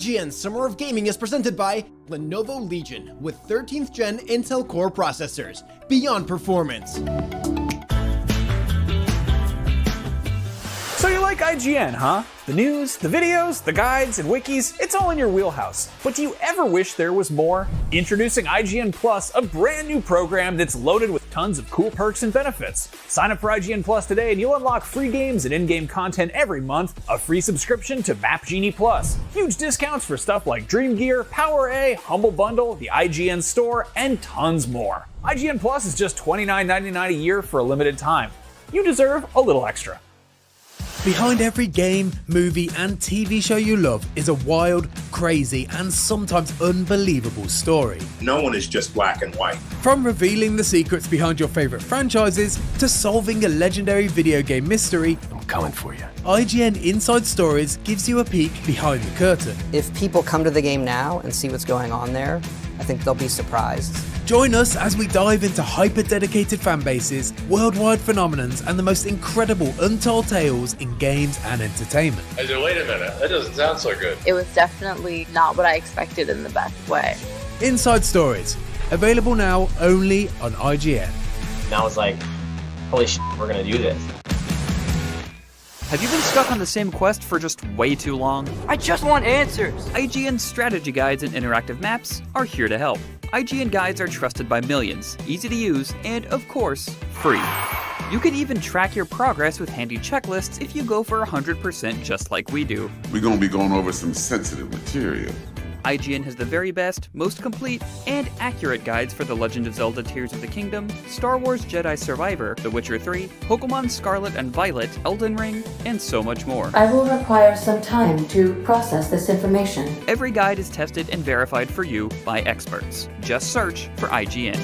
IGN Summer of Gaming is presented by Lenovo Legion with 13th gen Intel Core processors, beyond performance. So you like IGN, huh? The news, the videos, the guides, and wikis, it's all in your wheelhouse. But do you ever wish there was more? Introducing IGN Plus, a brand new program that's loaded with tons of cool perks and benefits. Sign up for IGN Plus today and you'll unlock free games and in-game content every month, a free subscription to Map Genie Plus, huge discounts for stuff like Dream Gear, Power A, Humble Bundle, the IGN Store, and tons more. IGN Plus is just $29.99 a year for a limited time. You deserve a little extra. Behind every game, movie, and TV show you love is a wild, crazy, and sometimes unbelievable story. No one is just black and white. From revealing the secrets behind your favorite franchises to solving a legendary video game mystery, I'm coming for you. IGN Inside Stories gives you a peek behind the curtain. If people come to the game now and see what's going on there, I think they'll be surprised. Join us as we dive into hyper-dedicated fanbases, worldwide phenomenons, and the most incredible untold tales in games and entertainment. I said, wait a minute, that doesn't sound so good. It was definitely not what I expected in the best way. Inside Stories, available now only on IGN. And I was like, holy shit, we're gonna do this. Have you been stuck on the same quest for just way too long? I just want answers! IGN strategy guides and interactive maps are here to help. IGN guides are trusted by millions, easy to use, and of course, free. You can even track your progress with handy checklists if you go for 100% just like we do. We're gonna be going over some sensitive material. IGN has the very best, most complete, and accurate guides for The Legend of Zelda Tears of the Kingdom, Star Wars Jedi Survivor, The Witcher 3, Pokemon Scarlet and Violet, Elden Ring, and so much more. I will require some time to process this information. Every guide is tested and verified for you by experts. Just search for IGN.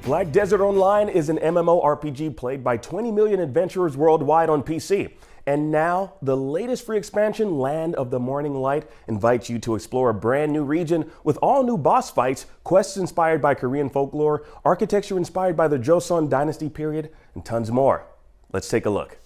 Black Desert Online is an MMORPG played by 20 million adventurers worldwide on PC. And now, the latest free expansion, Land of the Morning Light, invites you to explore a brand new region with all new boss fights, quests inspired by Korean folklore, architecture inspired by the Joseon Dynasty period, and tons more. Let's take a look.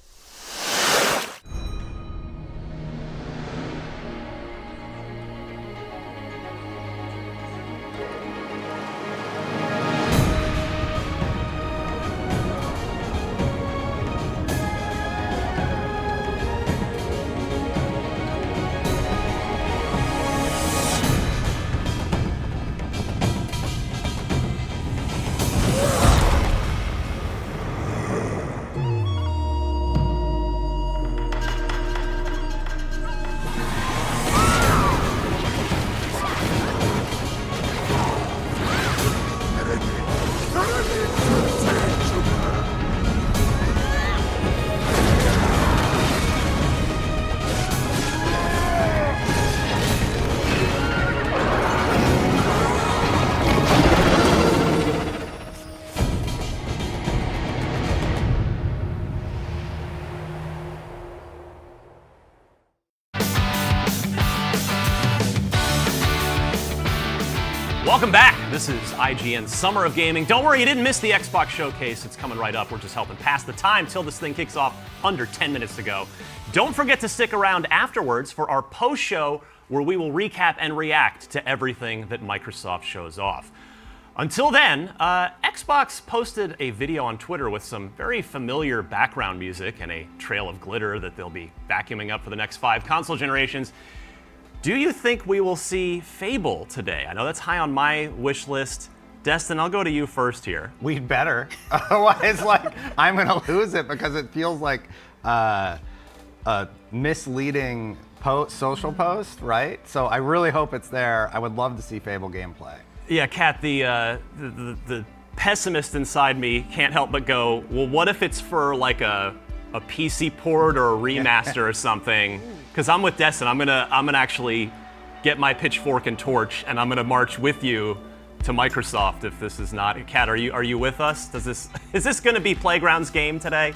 Welcome back. This is IGN's Summer of Gaming. Don't worry, you didn't miss the Xbox showcase. It's coming right up. We're just helping pass the time till this thing kicks off under 10 minutes to go. Don't forget to stick around afterwards for our post-show where we will recap and react to everything that Microsoft shows off. Until then, Xbox posted a video on Twitter with some very familiar background music and a trail of glitter that they'll be vacuuming up for the next 5 console generations. Do you think we will see Fable today? I know that's high on my wish list. Destin, I'll go to you first here. We'd better. Otherwise, I'm going to lose it because it feels like a misleading social post, right? So I really hope it's there. I would love to see Fable gameplay. Yeah, Kat, the pessimist inside me can't help but go, well, what if it's for like a PC port or a remaster or something? Because I'm with Destin. I'm gonna actually get my pitchfork and torch, and I'm gonna march with you to Microsoft if this is not. Kat, are you with us? Is this gonna be Playground's game today?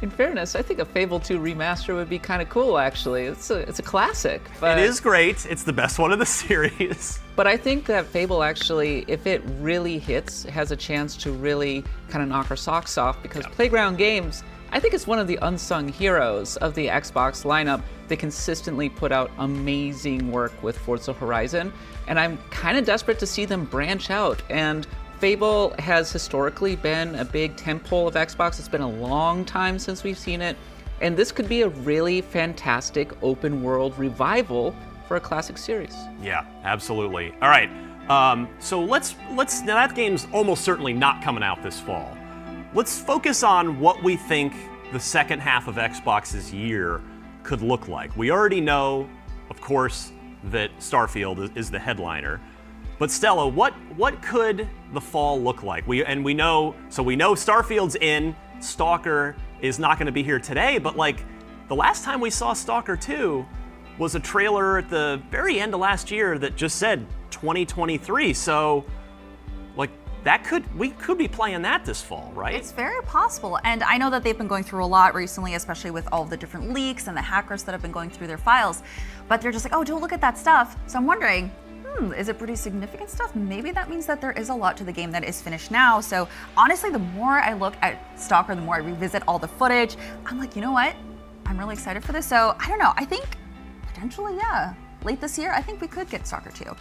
In fairness, I think a Fable 2 remaster would be kind of cool. Actually, it's a classic. But it is great. It's the best one of the series. But I think that Fable actually, if it really hits, has a chance to really kind of knock our socks off, because Playground Games, I think it's one of the unsung heroes of the Xbox lineup. They consistently put out amazing work with Forza Horizon, and I'm kind of desperate to see them branch out. And Fable has historically been a big tentpole of Xbox. It's been a long time since we've seen it, and this could be a really fantastic open world revival for a classic series. Yeah, absolutely. All right, so let's now that game's almost certainly not coming out this fall. Let's focus on what we think the second half of Xbox's year could look like. We already know, of course, that Starfield is the headliner. But Stella, what could the fall look like? We know Starfield's in, Stalker is not going to be here today, but like the last time we saw Stalker 2 was a trailer at the very end of last year that just said 2023. So like we could be playing that this fall, right? It's very possible. And I know that they've been going through a lot recently, especially with all the different leaks and the hackers that have been going through their files. But they're just like, oh, don't look at that stuff. So I'm wondering, is it pretty significant stuff? Maybe that means that there is a lot to the game that is finished now. So honestly, the more I look at Stalker, the more I revisit all the footage, I'm like, you know what? I'm really excited for this. So I don't know. I think potentially, yeah. Late this year, I think we could get Stalker 2.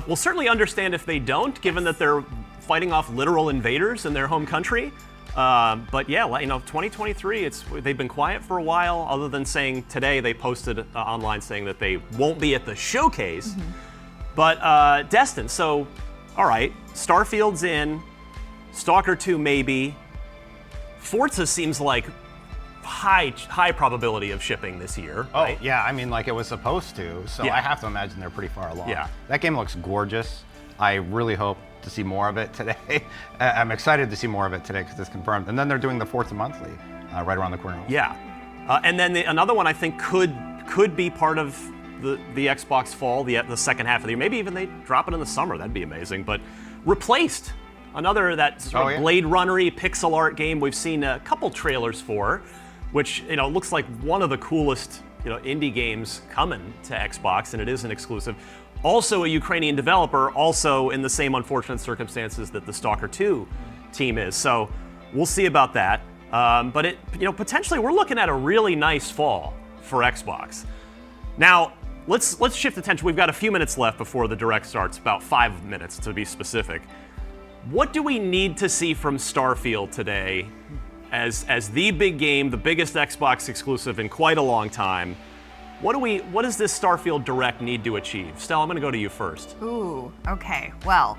We'll certainly understand if they don't, given that they're fighting off literal invaders in their home country. But yeah, 2023, they've been quiet for a while, other than saying today they posted online saying that they won't be at the showcase. Mm-hmm. But Destin, so, all right, Starfield's in, Stalker 2 maybe. Forza seems like high probability of shipping this year. Oh, right? yeah, I mean, like it was supposed to, so I have to imagine they're pretty far along. Yeah. That game looks gorgeous. I really hope to see more of it today. I'm excited to see more of it today because it's confirmed. And then they're doing the Forza Monthly right around the corner. Yeah. And then another one I think could be part of the Xbox fall, the second half of the year. Maybe even they drop it in the summer. That'd be amazing. But Replaced, another that sort of Blade Runner-y pixel art game we've seen a couple trailers for, which looks like one of the coolest indie games coming to Xbox, and it is an exclusive. Also a Ukrainian developer, also in the same unfortunate circumstances that the Stalker 2 team is. So we'll see about that. But potentially we're looking at a really nice fall for Xbox. Now let's shift attention. We've got a few minutes left before the Direct starts, about 5 minutes to be specific. What do we need to see from Starfield today as the big game, the biggest Xbox exclusive in quite a long time? What does this Starfield Direct need to achieve? Stella, I'm going to go to you first. Ooh, okay. Well,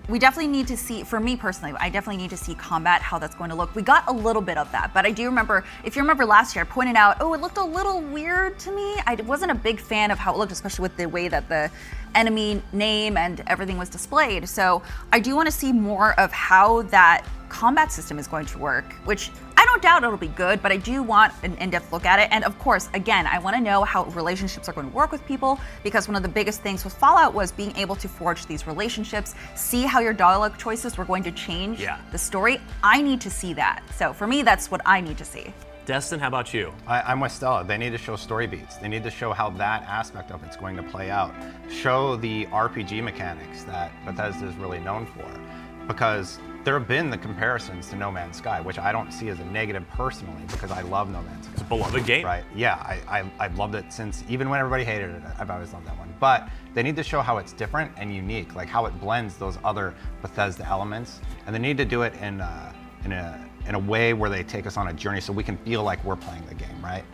we definitely need to see, for me personally, I definitely need to see combat, how that's going to look. We got a little bit of that, but I do remember, if you remember last year, I pointed out, it looked a little weird to me. I wasn't a big fan of how it looked, especially with the way that the enemy name and everything was displayed. So I do want to see more of how that combat system is going to work, which I don't doubt it'll be good, but I do want an in-depth look at it. And of course, again, I want to know how relationships are going to work with people, because one of the biggest things with Fallout was being able to forge these relationships, see how your dialogue choices were going to change the story. I need to see that. So for me, that's what I need to see. Destin, how about you? I'm with Stella. They need to show story beats. They need to show how that aspect of it's going to play out. Show the RPG mechanics that Bethesda is really known for. Because there have been the comparisons to No Man's Sky, which I don't see as a negative personally, because I love No Man's Sky. It's a beloved game. Right, yeah, I've loved it since, even when everybody hated it, I've always loved that one. But they need to show how it's different and unique, like how it blends those other Bethesda elements. And they need to do it in a way where they take us on a journey so we can feel like we're playing the game, right?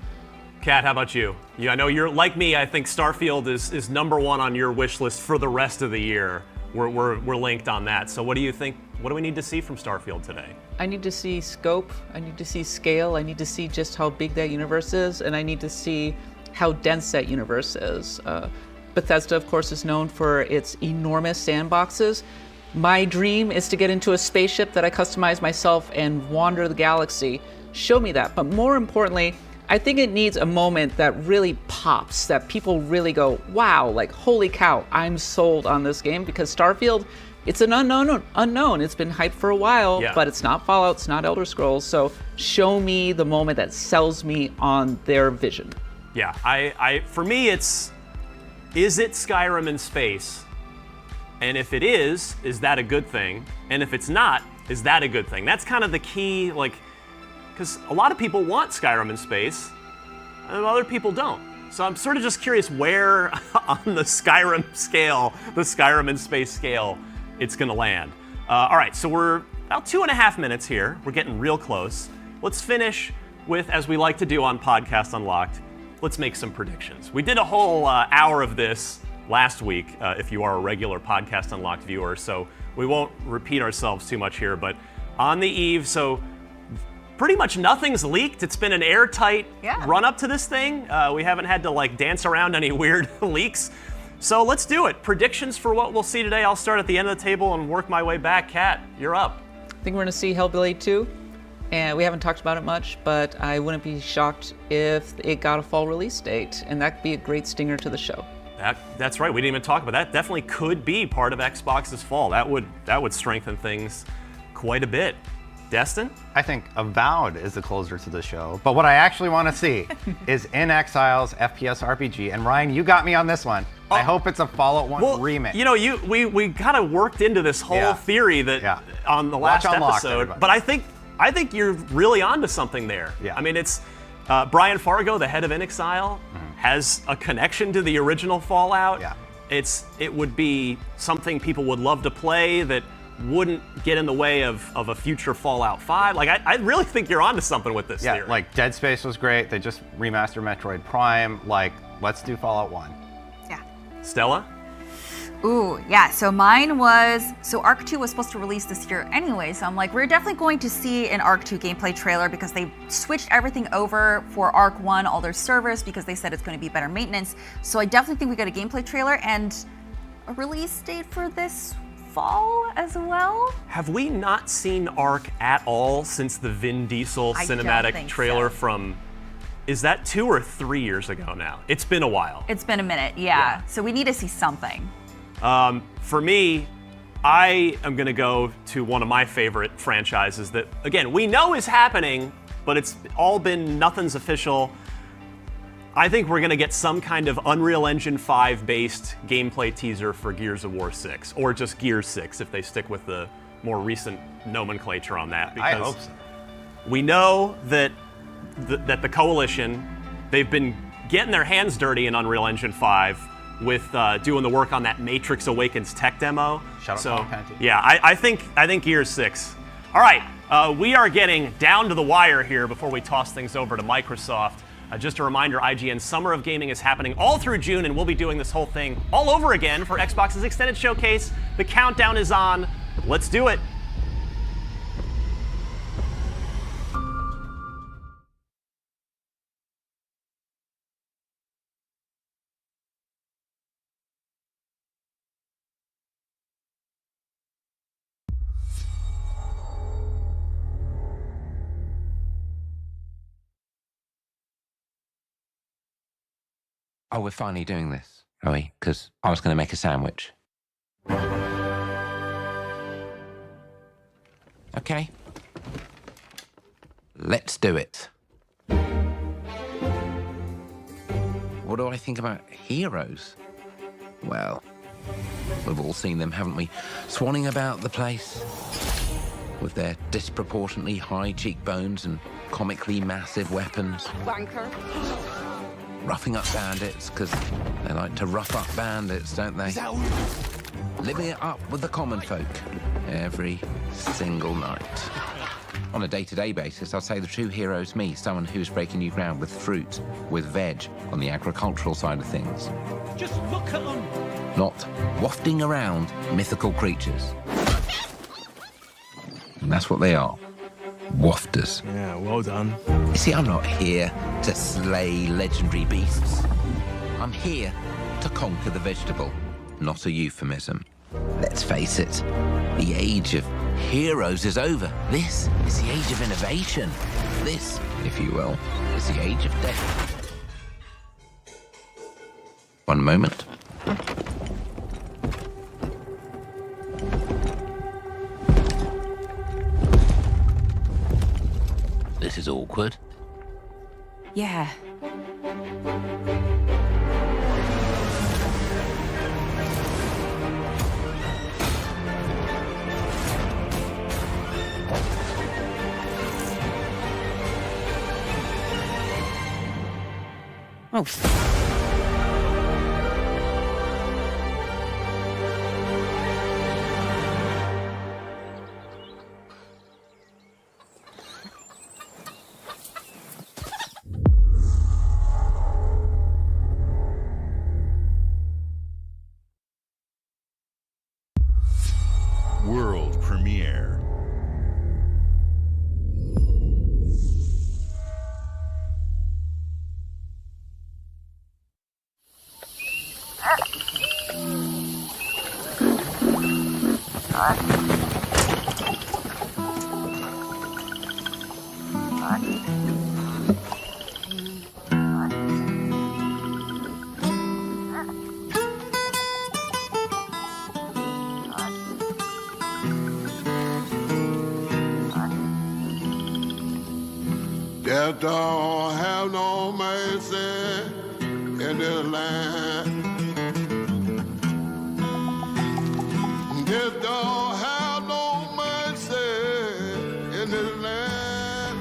Kat, how about you? I know you're like me. I think Starfield is number one on your wish list for the rest of the year. We're linked on that. So what do you think? What do we need to see from Starfield today? I need to see scope. I need to see scale. I need to see just how big that universe is, and I need to see how dense that universe is. Bethesda, of course, is known for its enormous sandboxes. My dream is to get into a spaceship that I customize myself and wander the galaxy. Show me that. But more importantly, I think it needs a moment that really pops, that people really go, wow, like, holy cow, I'm sold on this game, because Starfield, it's an unknown. It's been hyped for a while, but it's not Fallout, it's not Elder Scrolls, so show me the moment that sells me on their vision. Yeah, for me, it's is it Skyrim in space? And if it is that a good thing? And if it's not, is that a good thing? That's kind of the key, like, because a lot of people want Skyrim in space, and other people don't. So I'm sort of just curious where on the Skyrim scale, the Skyrim in space scale, it's gonna land. All right, so we're about 2.5 minutes here. We're getting real close. Let's finish with, as we like to do on Podcast Unlocked, let's make some predictions. We did a whole hour of this last week, if you are a regular Podcast Unlocked viewer, so we won't repeat ourselves too much here, but on the eve, so pretty much nothing's leaked. It's been an airtight run up to this thing. We haven't had to like dance around any weird leaks. So let's do it. Predictions for what we'll see today. I'll start at the end of the table and work my way back. Kat, you're up. I think we're going to see Hellblade 2, and we haven't talked about it much, but I wouldn't be shocked if it got a fall release date, and that could be a great stinger to the show. That's right. We didn't even talk about that. Definitely could be part of Xbox's fall. That would strengthen things quite a bit. Destin? I think Avowed is the closer to the show, but what I actually want to see is In Exile's FPS RPG, and Ryan, you got me on this one. I hope it's a Fallout 1 remake. You know, we kind of worked into this whole theory that on the last episode, but I think you're really onto something there. Yeah. I mean, it's Brian Fargo, the head of In Exile, has a connection to the original Fallout. Yeah. It would be something people would love to play that wouldn't get in the way of a future Fallout 5. Like, I really think you're onto something with this theory. Yeah, like Dead Space was great. They just remastered Metroid Prime. Like, let's do Fallout 1. Yeah. Stella? Ooh, yeah, so mine was, so Arc 2 was supposed to release this year anyway, so I'm like, we're definitely going to see an Arc 2 gameplay trailer because they switched everything over for Arc 1, all their servers, because they said it's going to be better maintenance. So I definitely think we got a gameplay trailer and a release date for this fall as well. Have we not seen Arc at all since the Vin Diesel cinematic trailer from, is that 2 or 3 years ago now? It's been a while. It's been a minute, yeah. So we need to see something. For me, I am gonna go to one of my favorite franchises that, again, we know is happening, but it's all been, nothing's official. I think we're gonna get some kind of Unreal Engine 5 based gameplay teaser for Gears of War 6, or just Gears 6 if they stick with the more recent nomenclature on that. I hope so. We know that the Coalition, they've been getting their hands dirty in Unreal Engine 5 with doing the work on that Matrix Awakens tech demo. Shout out to Panty. Yeah, I think Gears 6. All right, we are getting down to the wire here before we toss things over to Microsoft. Just a reminder, IGN's Summer of Gaming is happening all through June, and we'll be doing this whole thing all over again for Xbox's Extended Showcase. The countdown is on. Let's do it. Oh, we're finally doing this, are we? Because I was going to make a sandwich. Okay. Let's do it. What do I think about heroes? Well, we've all seen them, haven't we? Swanning about the place with their disproportionately high cheekbones and comically massive weapons. Wanker. Roughing up bandits, because they like to rough up bandits, don't they? Living it up with the common folk every single night. On a day-to-day basis, I'd say the true hero's me, someone who's breaking new ground with fruit, with veg, on the agricultural side of things. Just look at them! Not wafting around mythical creatures. And that's what they are. Wafters. Yeah, well done. You see, I'm not here to slay legendary beasts. I'm here to conquer the vegetable, not a euphemism. Let's face it, the age of heroes is over. This is the age of innovation. This, if you will, is the age of death. One moment. This is awkward. Yeah. mouth. World premiere. Death don't have no mercy in this land. Death don't have no mercy in this land.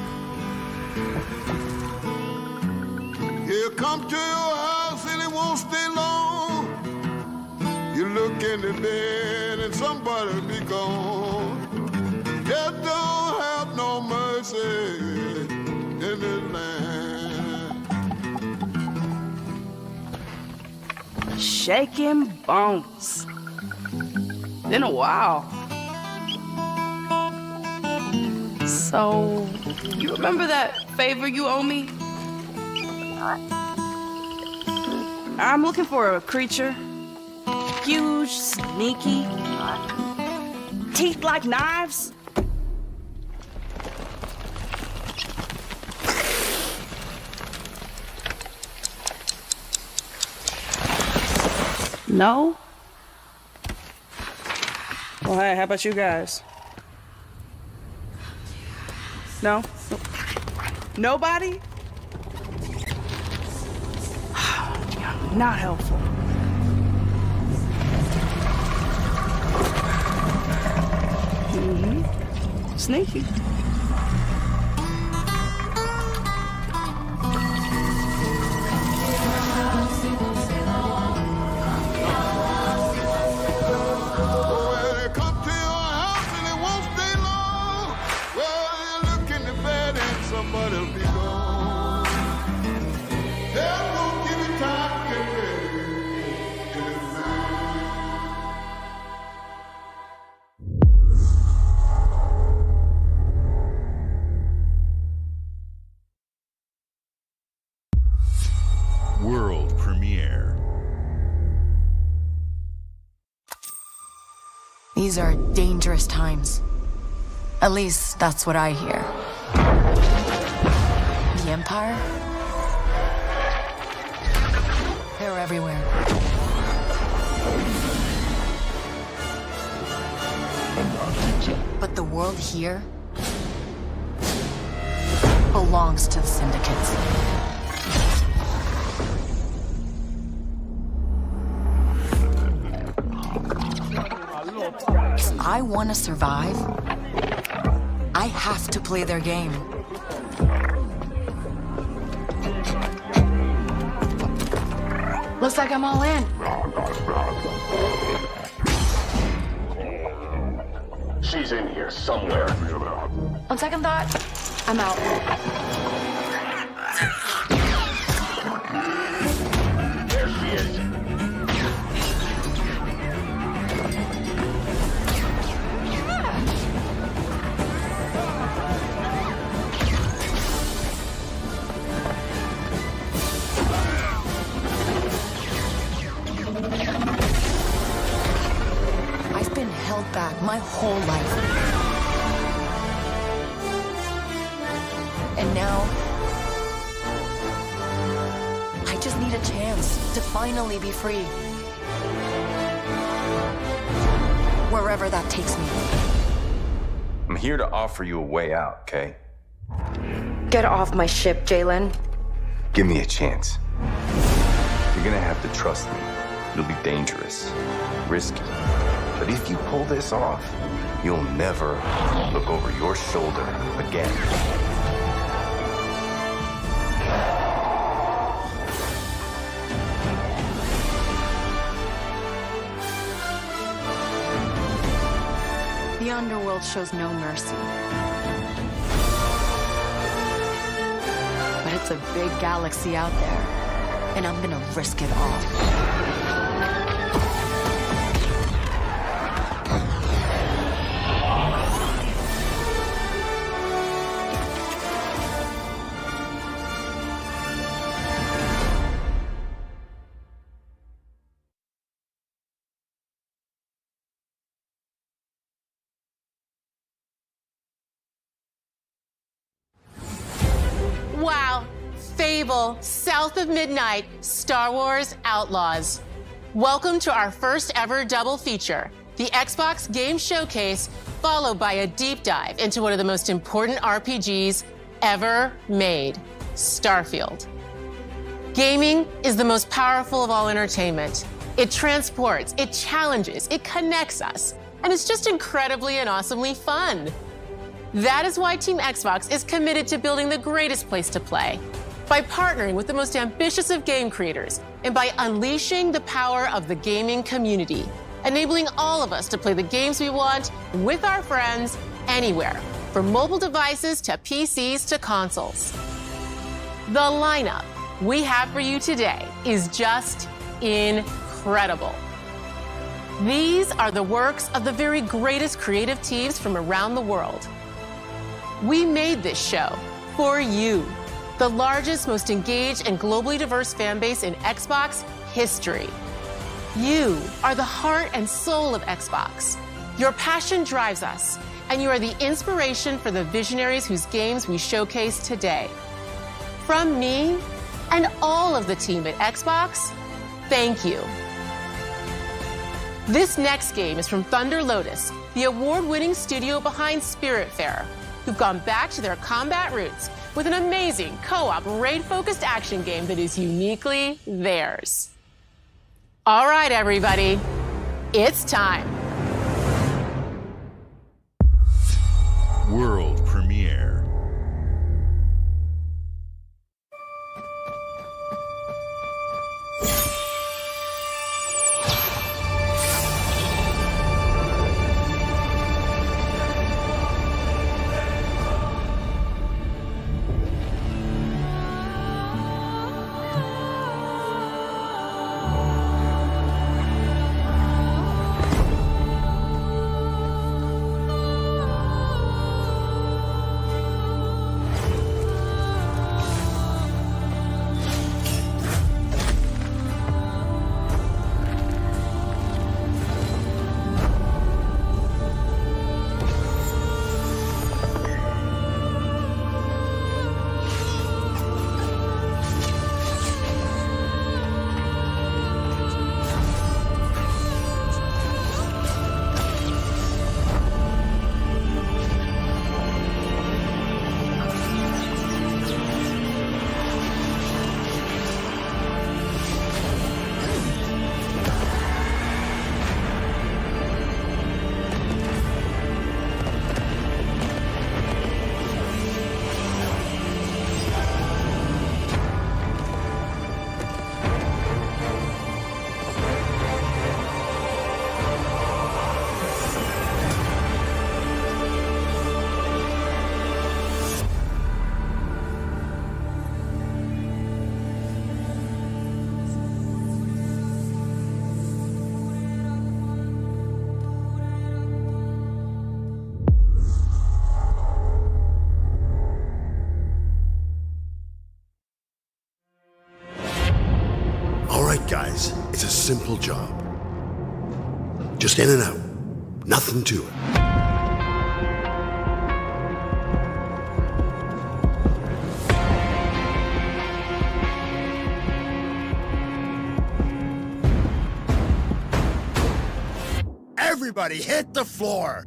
He'll come to your house and it won't stay long. You look in the bed and somebody be gone. Death don't have no mercy in this land. Shaking bones. Been a while. So, you remember that favor you owe me? I'm looking for a creature. Huge, sneaky, teeth like knives. No? Well, hey, how about you guys? No? Nobody? Not helpful. Mm-hmm. Sneaky. World premiere. These are dangerous times. At least that's what I hear. The Empire? They're everywhere. But the world here belongs to the syndicates. If I want to survive, I have to play their game. Looks like I'm all in. She's in here somewhere. On second thought, I'm out. There she is. I've been held back my whole life. And now, I just need a chance to finally be free. Wherever that takes me. I'm here to offer you a way out, okay? Get off my ship, Jalen. Give me a chance. You're gonna have to trust me. It'll be dangerous, risky. But if you pull this off, you'll never look over your shoulder again. underworld shows no mercy. But it's a big galaxy out there, and I'm gonna risk it all. Wow, Fable, South of Midnight, Star Wars Outlaws. Welcome to our first ever double feature, the Xbox Game Showcase, followed by a deep dive into one of the most important RPGs ever made, Starfield. Gaming is the most powerful of all entertainment. It transports, it challenges, it connects us, and it's just incredibly and awesomely fun. That is why Team Xbox is committed to building the greatest place to play, by partnering with the most ambitious of game creators, and by unleashing the power of the gaming community, enabling all of us to play the games we want with our friends anywhere, from mobile devices to PCs to consoles. The lineup we have for you today is just incredible. These are the works of the very greatest creative teams from around the world. We made this show for you, the largest, most engaged, and globally diverse fan base in Xbox history. You are the heart and soul of Xbox. Your passion drives us, and you are the inspiration for the visionaries whose games we showcase today. From me and all of the team at Xbox, thank you. This next game is from Thunder Lotus, the award-winning studio behind Spiritfarer, who've gone back to their combat roots with an amazing co-op raid-focused action game that is uniquely theirs. All right, everybody, it's time. World premiere. Guys, it's a simple job. Just in and out. Nothing to it. Everybody hit the floor!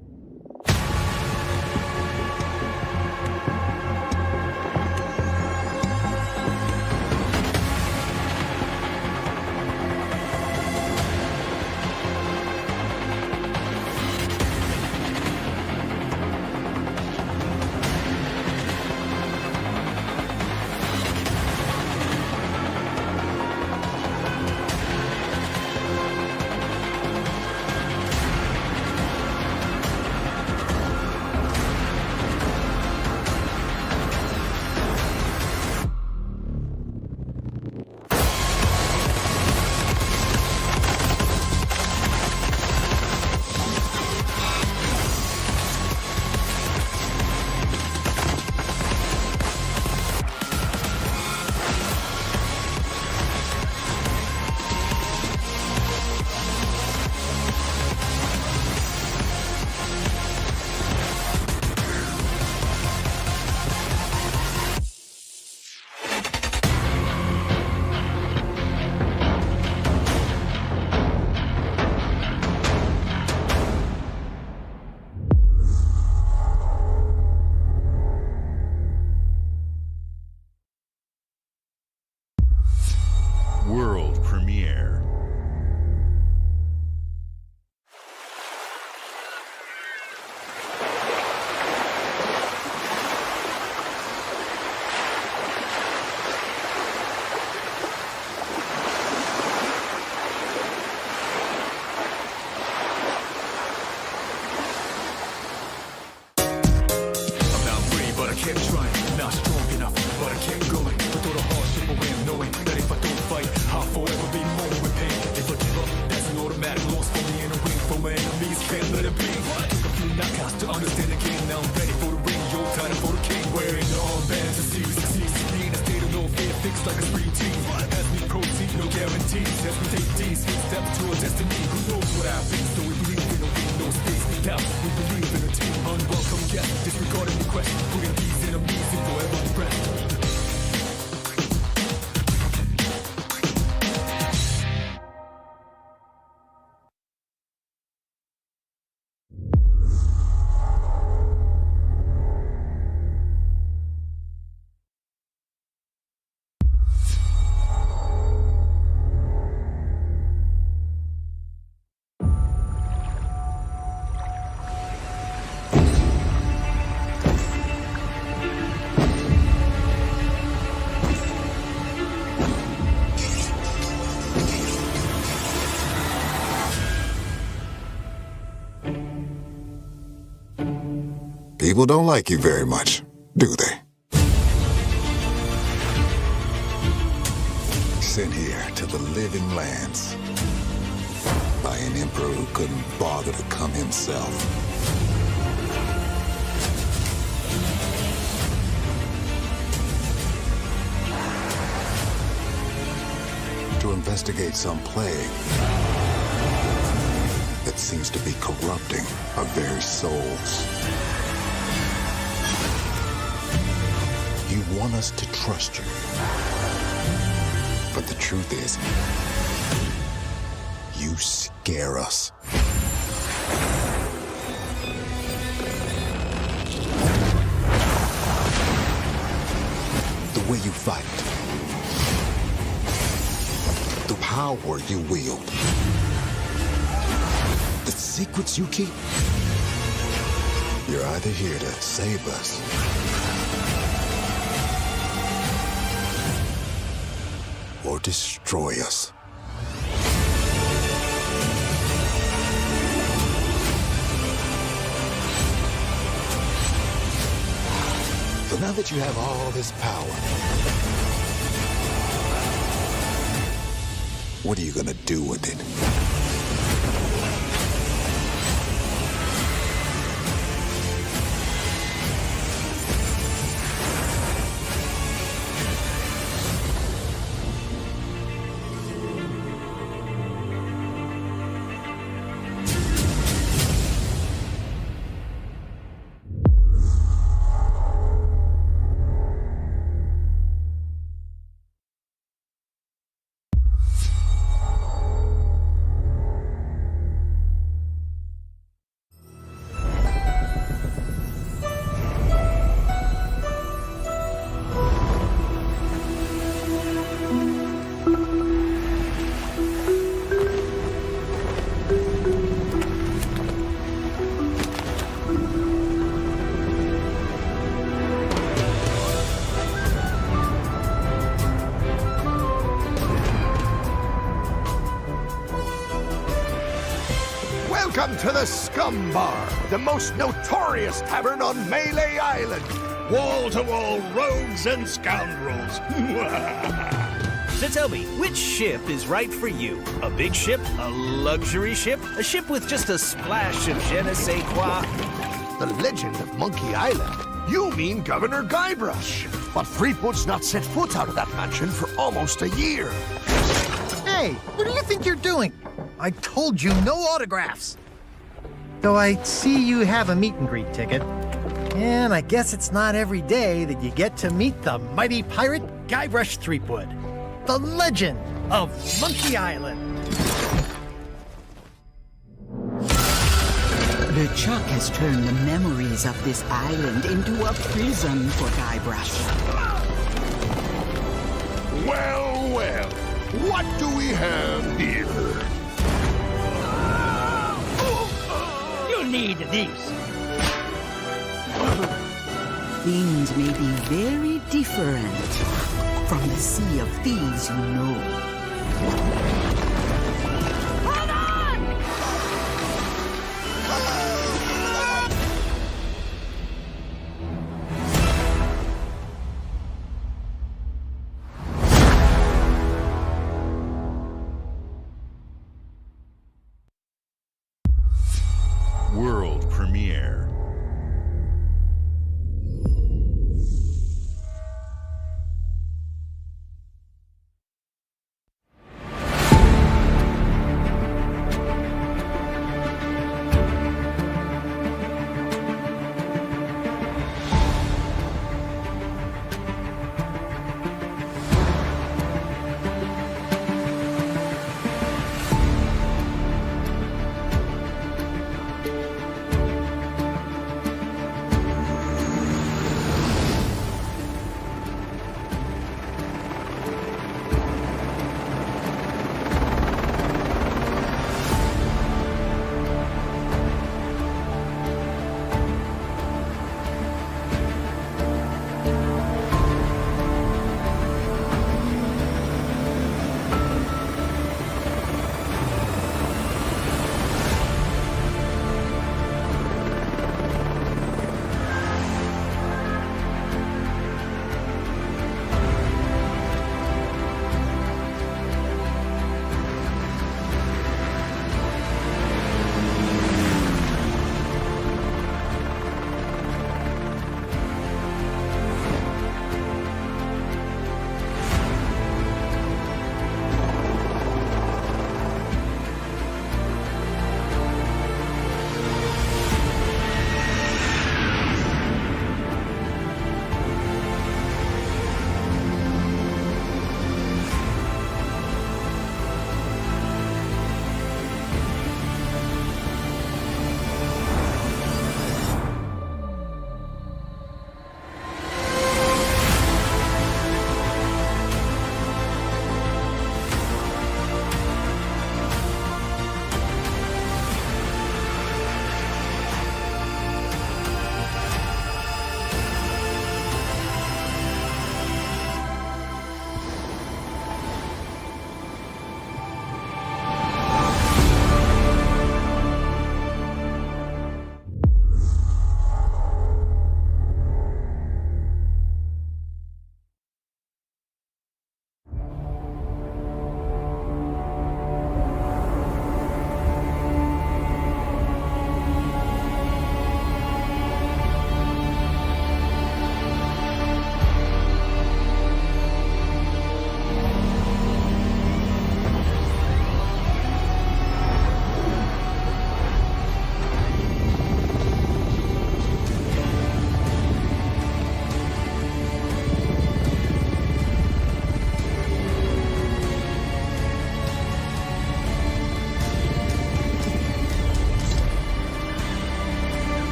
to be. Took a few knockouts to understand again. Now I'm ready for the ring. Your time for the king. Wearing all bands to see you succeed. Be in a state of no fear, fixed like a spring team. As we proceed, no guarantees. As we take these steps to our destiny. Who knows what happens? So we believe in a win, no space for doubt. We believe in a team. Unwelcome guest, disregarding the question. Putting these enemies in forever breath. People don't like you very much, do they? Sent here to the living lands by an emperor who couldn't bother to come himself. To investigate some plague that seems to be corrupting our very souls. You want us to trust you. But the truth is, you scare us. The way you fight. The power you wield. The secrets you keep. You're either here to save us or destroy us. So now that you have all this power, what are you gonna do with it? Welcome to the Scum Bar, the most notorious tavern on Melee Island. Wall-to-wall rogues and scoundrels. So tell me, which ship is right for you? A big ship? A luxury ship? A ship with just a splash of je ne sais quoi? The legend of Monkey Island? You mean Governor Guybrush. But Fleetwood's not set foot out of that mansion for almost a year. Hey, what do you think you're doing? I told you no autographs. Though I see you have a meet and greet ticket. And I guess it's not every day that you get to meet the mighty pirate Guybrush Threepwood, the legend of Monkey Island. The Chuck has turned the memories of this island into a prison for Guybrush. Well, well, what do we have here? You need these. Things may be very different from the Sea of Thieves you know. Hold on!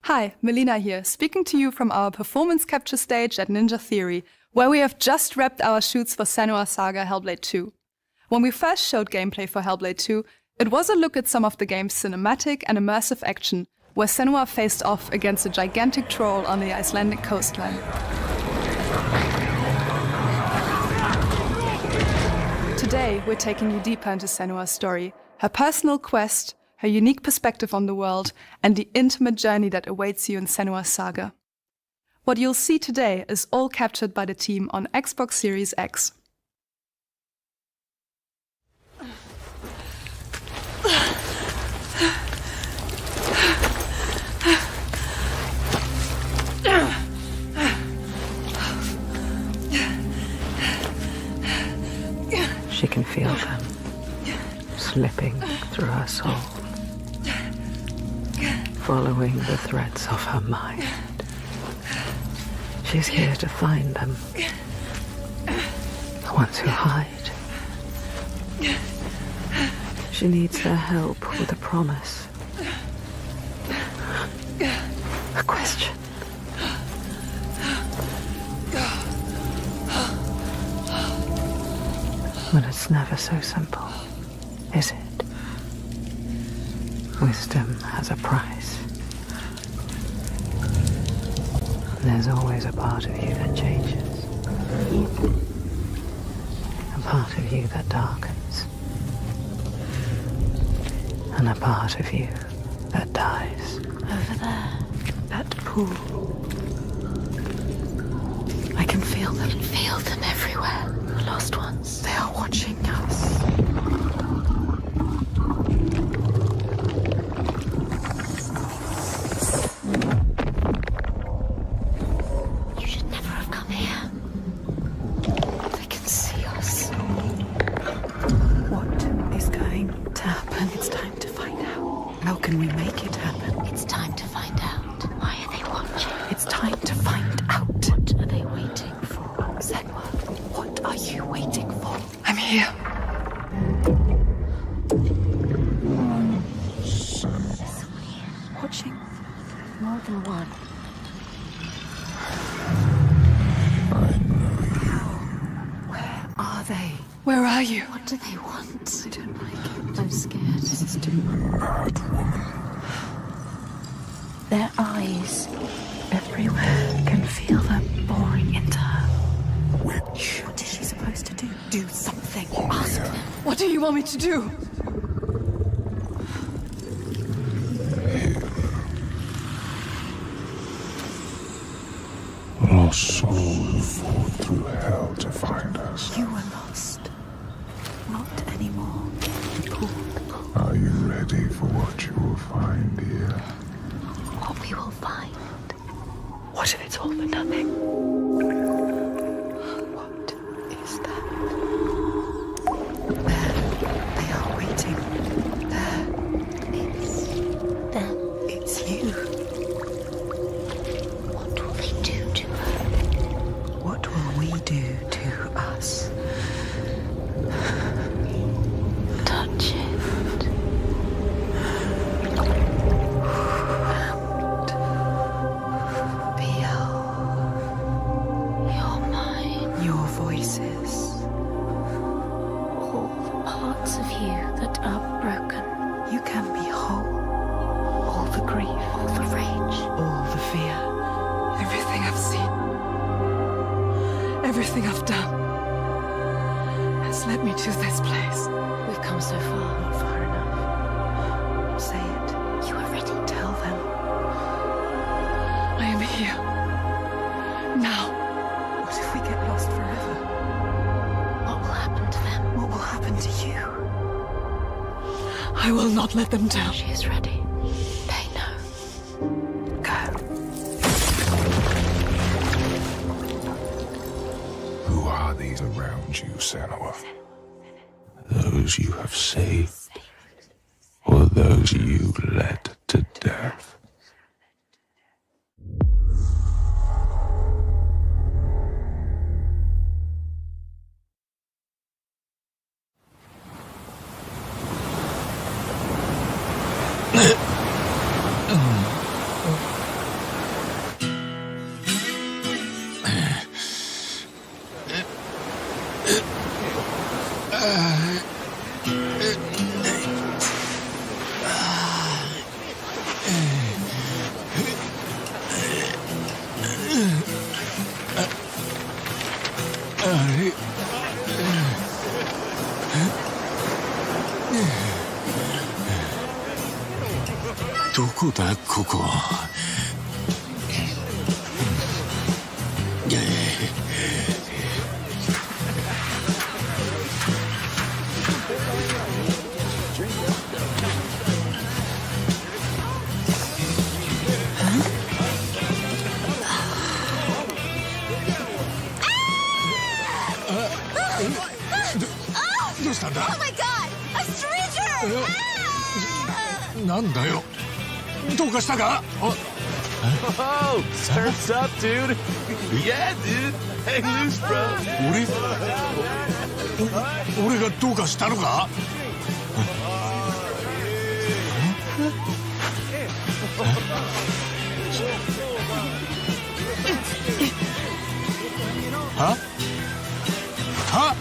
Hi, Melina here, speaking to you from our performance capture stage at Ninja Theory, where we have just wrapped our shoots for Senua's Saga Hellblade 2. When we first showed gameplay for Hellblade 2, it was a look at some of the game's cinematic and immersive action, where Senua faced off against a gigantic troll on the Icelandic coastline. Today, we're taking you deeper into Senua's story, her personal quest, her unique perspective on the world, and the intimate journey that awaits you in Senua's Saga. What you'll see today is all captured by the team on Xbox Series X. She can feel them slipping through her soul, following the threads of her mind. She's here to find them, the ones who hide. She needs their help with a promise, a question. But it's never so simple, is it? Wisdom has a price. There's always a part of you that changes. A part of you that darkens. And a part of you that dies. Over there, that pool. I can feel them. Feel them everywhere. The lost ones. They are watching us. You should never have come here. They can see us. What is going to happen? It's time to find out. How can we make it happen? It's time to find out. Why are they watching? It's time to find out. What are they waiting for? Senua, what are you waiting for? I'm here. Watching. More than one. Where are they? Where are you? What do they want? I don't like it. I'm scared. This is too Mad woman. Their eyes everywhere. Can feel them boring into her. Witch. What is she supposed to do? Do something. Ask them. What do you want me to do? Lost souls fought through hell to find us. You were lost. Not anymore. Are you ready for what you will find here? What we will find. What if it's all for nothing? What is that? There. They are waiting. There. It's them. It's you. What will they do to her? What will we do to us? Touch it. Your voices. All the parts of you that are broken. You can be whole. All the grief. All the rage. All the fear. Everything I've seen, everything I've done, has led me to this place. We've come so far. Not far enough. Say it. You are ready. Tell them. I am here. Now. What if we get lost forever? What will happen to them? What will happen to you? I will not let them down. She is ready. They know. Go. Who are these around you, Senua? Those you have saved, or those you led to death? どこだここ。どうしたんだ？ Oh my god! A stranger! なんだよ。どうかしたか？ Oh, surf's up, dude. Yeah, dude. Hang loose, bro. 俺がどうかしたのか？は？は？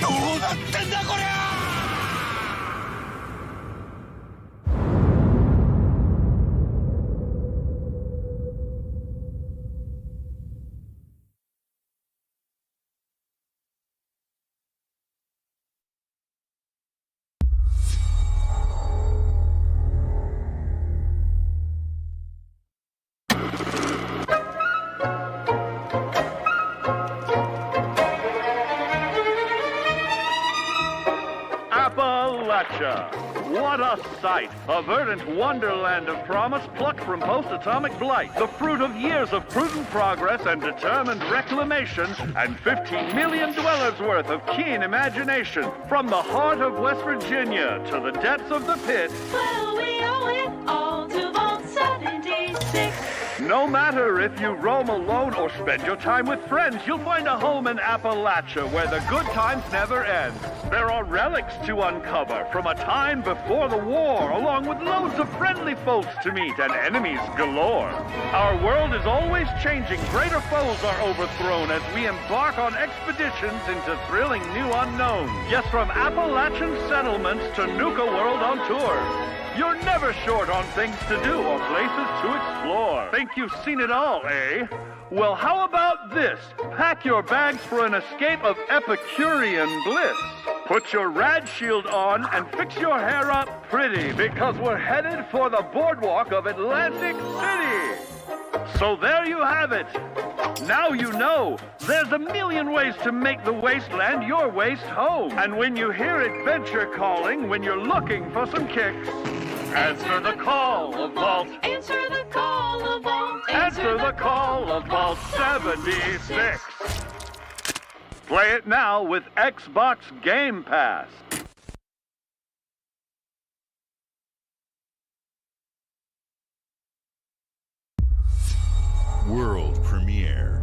どうなってんだこりゃ！ What a sight! A verdant wonderland of promise plucked from post-atomic blight. The fruit of years of prudent progress and determined reclamation, and 15 million dwellers worth of keen imagination. From the heart of West Virginia to the depths of the pit. Well, we owe it all to Vault 76. No matter if you roam alone or spend your time with friends, you'll find a home in Appalachia where the good times never end. There are relics to uncover from a time before the war, along with loads of friendly folks to meet and enemies galore. Our world is always changing. Greater foes are overthrown as we embark on expeditions into thrilling new unknowns. Yes, from Appalachian settlements to Nuka World on tour. You're never short on things to do or places to explore. Think you've seen it all, eh? Well, how about this? Pack your bags for an escape of Epicurean bliss. Put your rad shield on and fix your hair up pretty, because we're headed for the boardwalk of Atlantic City. So there you have it. Now you know. There's a million ways to make the wasteland your waste home. And when you hear adventure calling, when you're looking for some kicks, answer the call of Vault. Answer the call of Vault. Answer the call of Vault 76. Play it now with Xbox Game Pass. World premiere.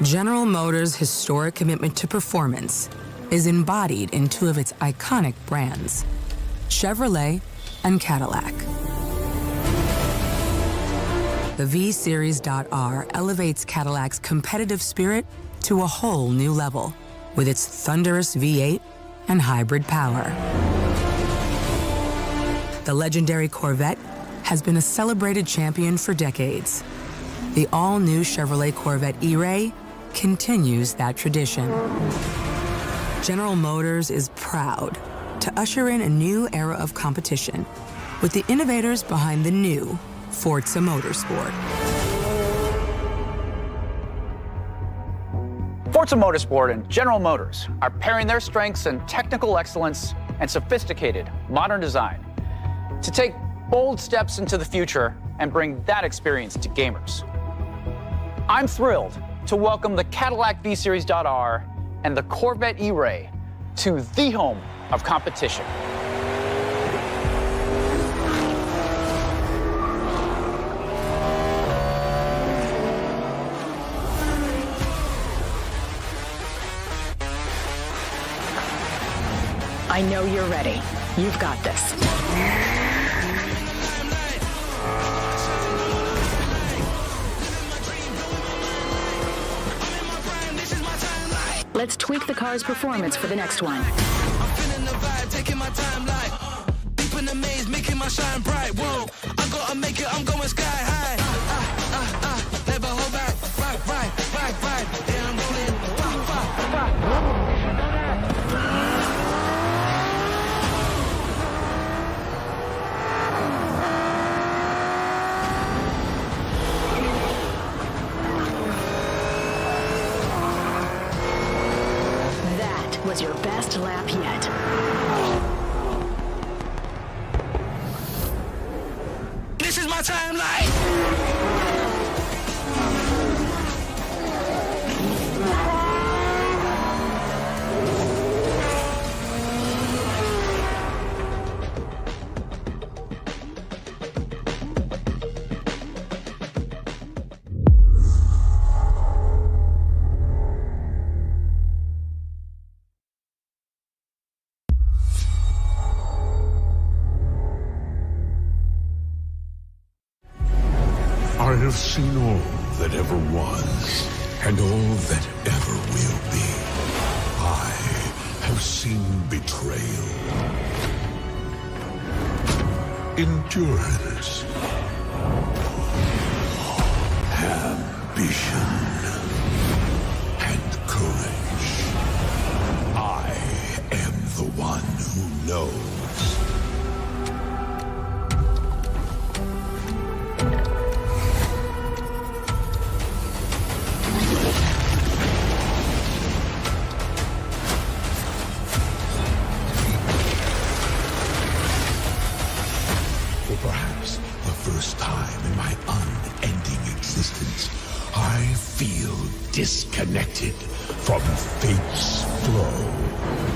General Motors' historic commitment to performance is embodied in two of its iconic brands, Chevrolet and Cadillac. The V-Series.R elevates Cadillac's competitive spirit to a whole new level with its thunderous V8 and hybrid power. The legendary Corvette has been a celebrated champion for decades. The all-new Chevrolet Corvette E-Ray continues that tradition. General Motors is proud to usher in a new era of competition with the innovators behind the new Forza Motorsport. Forza Motorsport and General Motors are pairing their strengths in technical excellence and sophisticated modern design to take bold steps into the future and bring that experience to gamers. I'm thrilled to welcome the Cadillac V-Series.R and the Corvette E-Ray to the home of competition. I know you're ready. You've got this. Let's tweak the car's performance for the next one. I'm feeling the vibe, taking my time like deep in the maze, making my shine bright. Whoa, I gotta make it, I'm going sky high. Never hold back, right. Yeah, I'm rolling. Was your best lap yet. This is my timeline. I have seen all that ever was, and all that ever will be. I have seen betrayal, endurance, ambition, and courage. I am the one who knows. Perhaps the first time in my unending existence, I feel disconnected from fate's flow.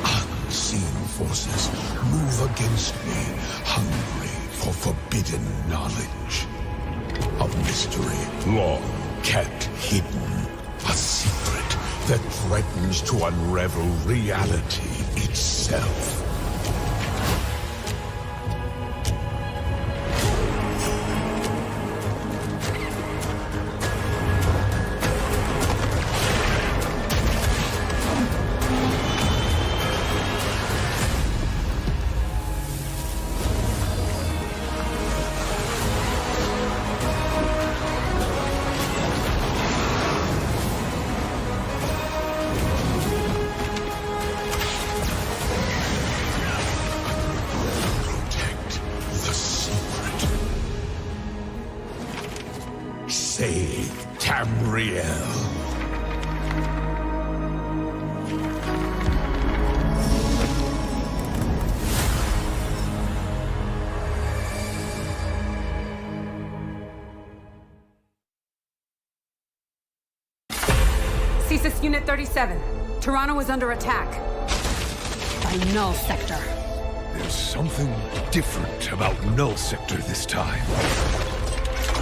Unseen forces move against me, hungry for forbidden knowledge. A mystery long kept hidden. A secret that threatens to unravel reality itself. Save Tamriel. CSIS Unit 37. Toronto is under attack. By Null Sector. There's something different about Null Sector this time.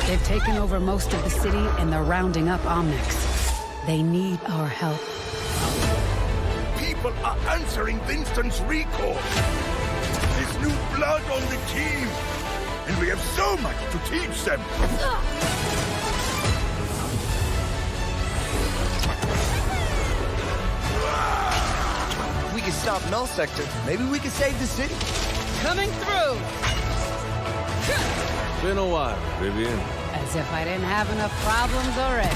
They've taken over most of the city and they're rounding up Omnics. They need our help. People are answering Winston's recall. There's new blood on the team. And we have so much to teach them. We can stop Null Sector. Maybe we can save the city. Coming through! Been a while, Vivian. As if I didn't have enough problems already.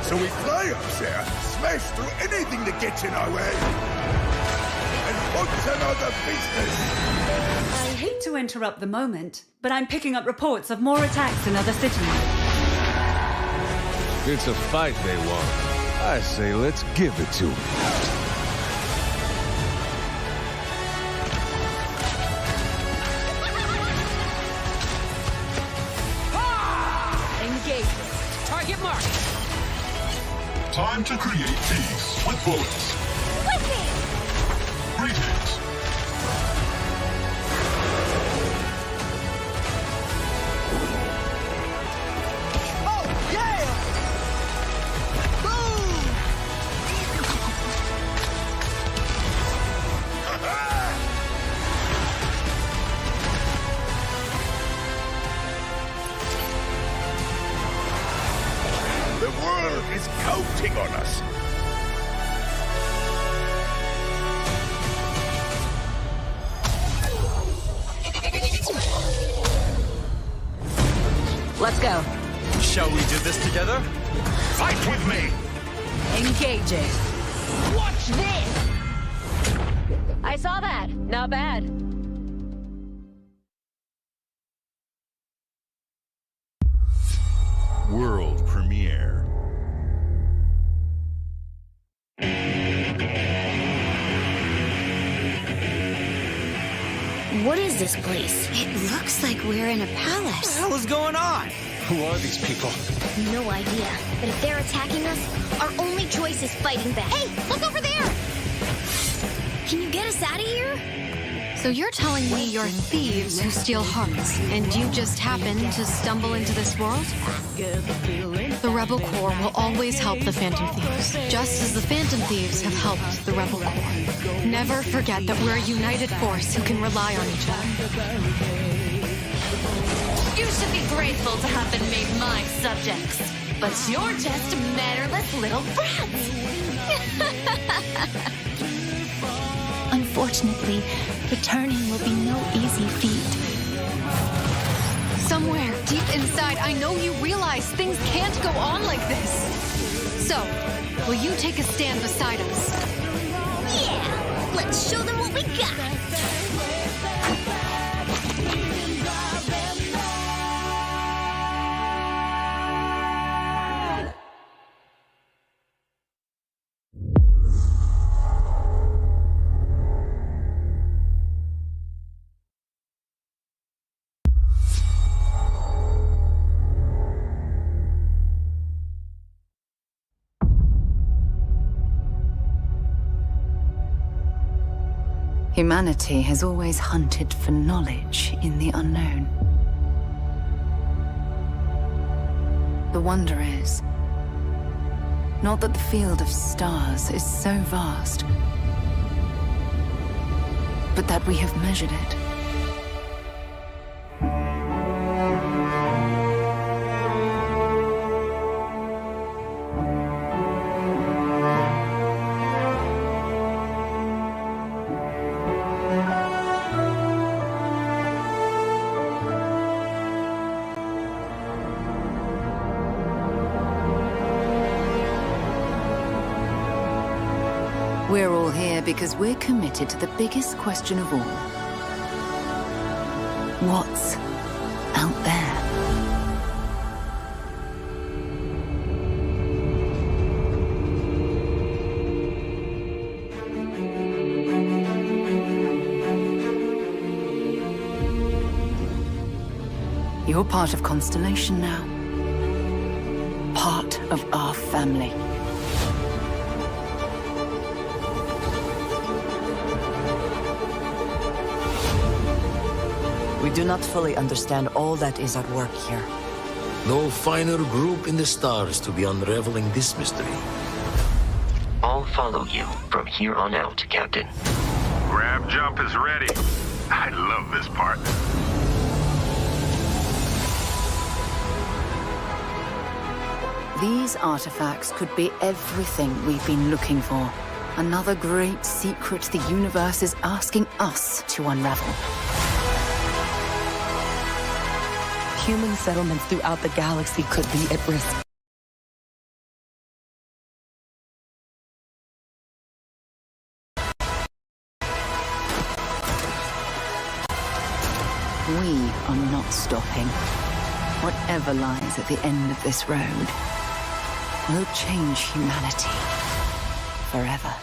So we fly up there, smash through anything that gets in our way, and put another business. I hate to interrupt the moment, but I'm picking up reports of more attacks in other cities. It's a fight they want. I say let's give it to them. Engage. Target marked. Time to create thieves with bullets. Greetings. Oh, yeah! Boom! The world is counting on us. Let's go. Shall we do this together? Fight with me! Engaging. Watch this! I saw that. Not bad. World premiere. What is this place? It looks like we're in a palace. What the hell is going on? Who are these people? No idea. But if they're attacking us, our only choice is fighting back. Hey, look over there! Can you get us out of here? So you're telling me you're thieves who steal hearts, and you just happened to stumble into this world? The Rebel Corps will always help the Phantom Thieves, just as the Phantom Thieves have helped the Rebel Corps. Never forget that we're a united force who can rely on each other. You should be grateful to have been made my subjects. But you're just mannerless little brats. Unfortunately, returning will be no easy feat. Somewhere deep inside, I know you realize things can't go on like this. So, will you take a stand beside us? Yeah! Let's show them what we got! Humanity has always hunted for knowledge in the unknown. The wonder is, not that the field of stars is so vast, but that we have measured it. We're all here because we're committed to the biggest question of all. What's out there? You're part of Constellation now. Part of our family. We do not fully understand all that is at work here. No finer group in the stars to be unraveling this mystery. I'll follow you from here on out, Captain. Grab jump is ready. I love this part. These artifacts could be everything we've been looking for. Another great secret the universe is asking us to unravel. Human settlements throughout the galaxy could be at risk. We are not stopping. Whatever lies at the end of this road will change humanity forever.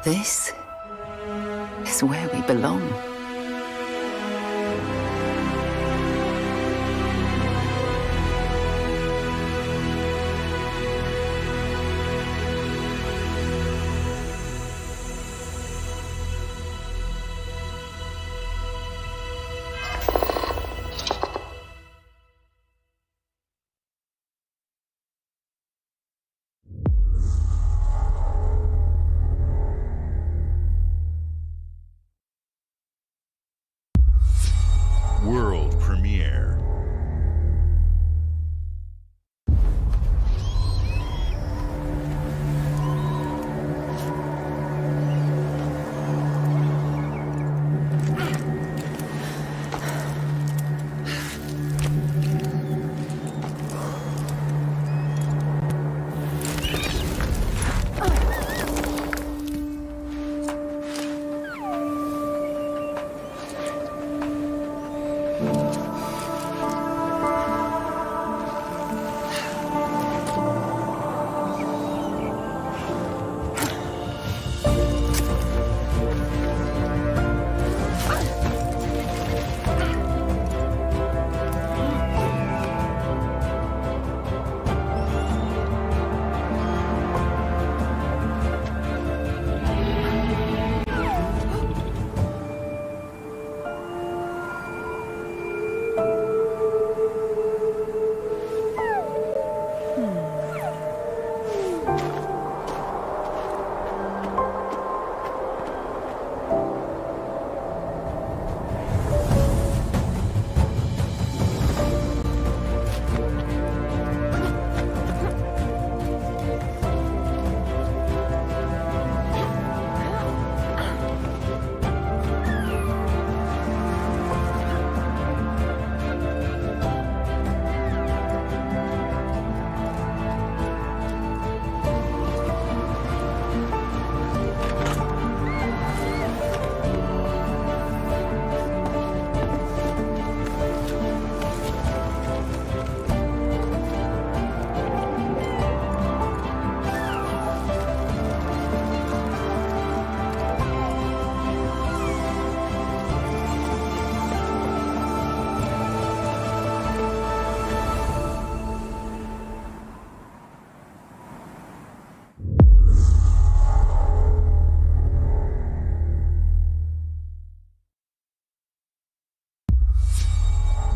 This is where we belong. World premiere.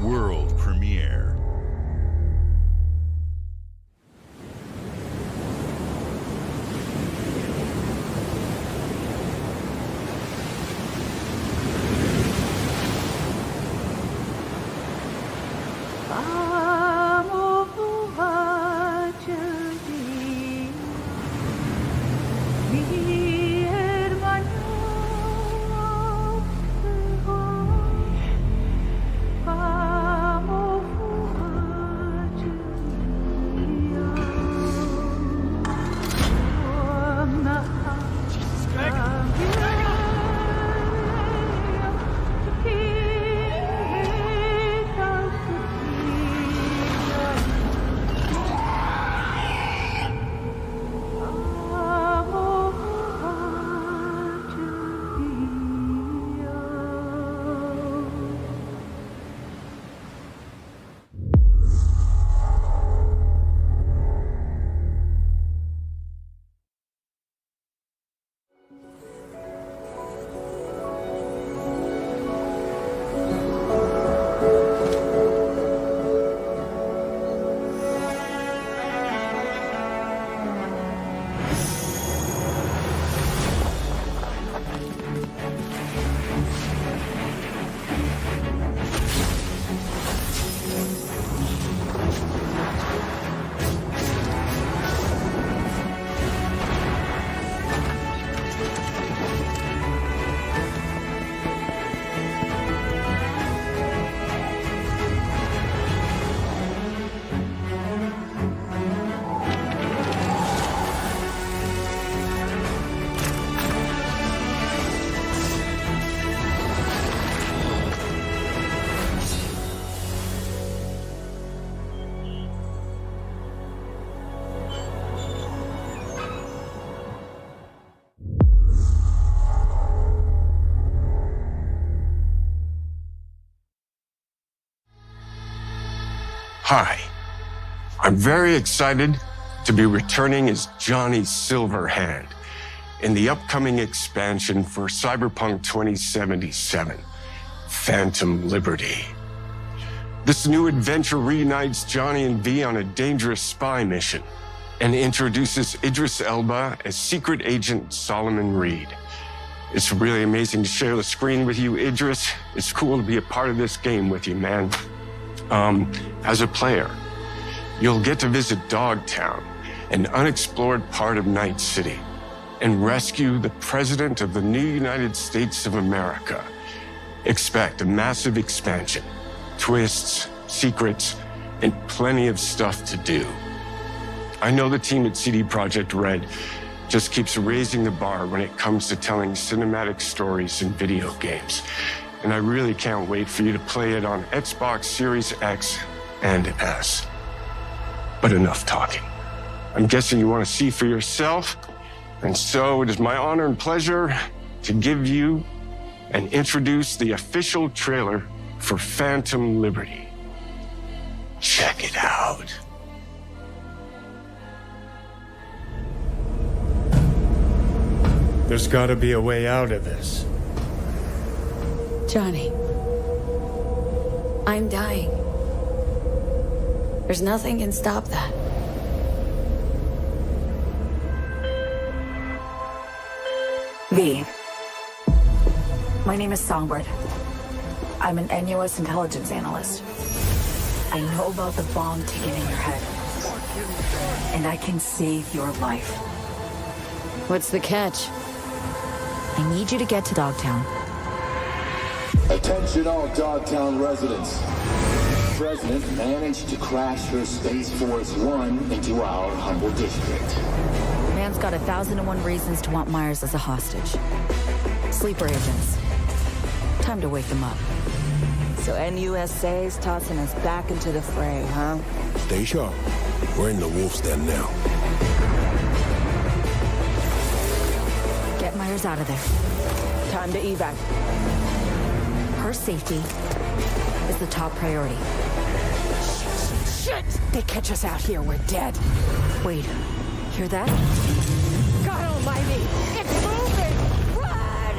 World premiere. Hi. I'm very excited to be returning as Johnny Silverhand in the upcoming expansion for Cyberpunk 2077, Phantom Liberty. This new adventure reunites Johnny and V on a dangerous spy mission and introduces Idris Elba as Secret Agent Solomon Reed. It's really amazing to share the screen with you, Idris. It's cool to be a part of this game with you, man. As a player, you'll get to visit Dogtown, an unexplored part of Night City, and rescue the President of the new United States of America. Expect a massive expansion, twists, secrets, and plenty of stuff to do. I know the team at CD Projekt Red just keeps raising the bar when it comes to telling cinematic stories in video games. And I really can't wait for you to play it on Xbox Series X and S. But enough talking. I'm guessing you want to see for yourself. And so it is my honor and pleasure to give you and introduce the official trailer for Phantom Liberty. Check it out. There's gotta be a way out of this. Johnny, I'm dying. There's nothing can stop that. V. My name is Songbird. I'm an NUS intelligence analyst. I know about the bomb ticking in your head. And I can save your life. What's the catch? I need you to get to Dogtown. Attention all Dogtown residents. The President managed to crash her Space Force One into our humble district. Man's got 1,001 reasons to want Myers as a hostage. Sleeper agents. Time to wake them up. So NUSA's tossing us back into the fray, huh? Stay sharp. We're in the wolf's den now. Get Myers out of there. Time to evac. Her safety is the top priority. Shit! They catch us out here, we're dead. Wait, hear that? God almighty! It's moving! Run!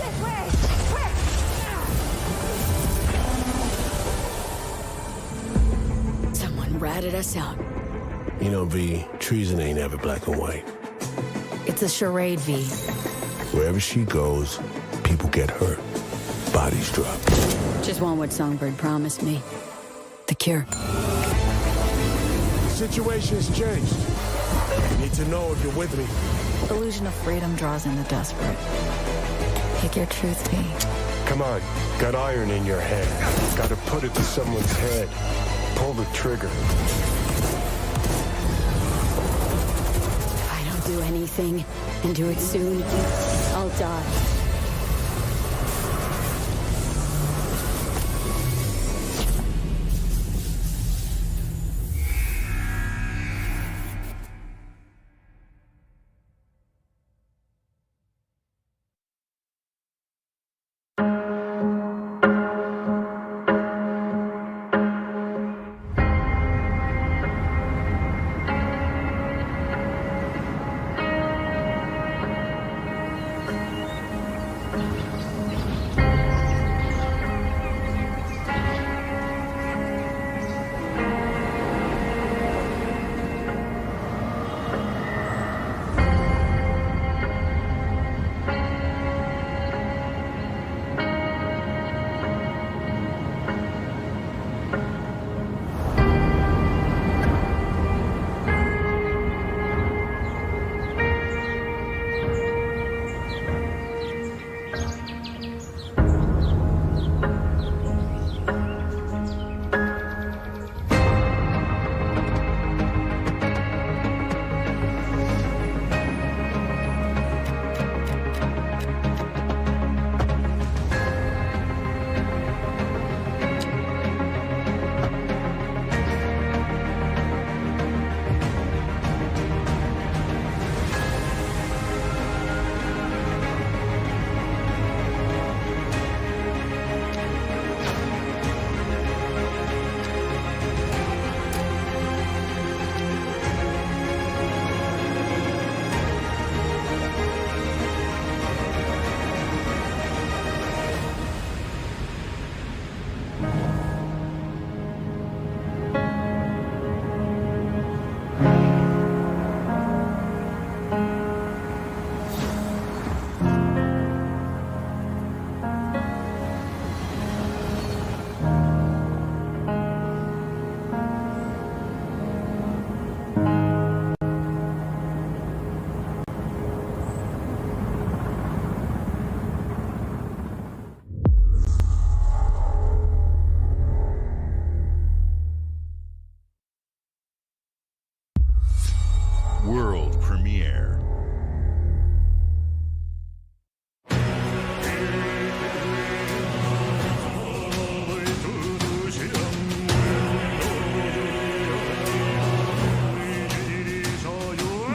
This way! Quick! Someone ratted us out. You know, V, treason ain't ever black and white. It's a charade, V. Wherever she goes, people get hurt. Bodies drop. Just want what Songbird promised me. The cure. The situation's changed. You need to know if you're with me. Illusion of freedom draws in the desperate. Pick your truth, V. Come on, got iron in your head. Gotta put it to someone's head. Pull the trigger. If I don't do anything, and do it soon, I'll die.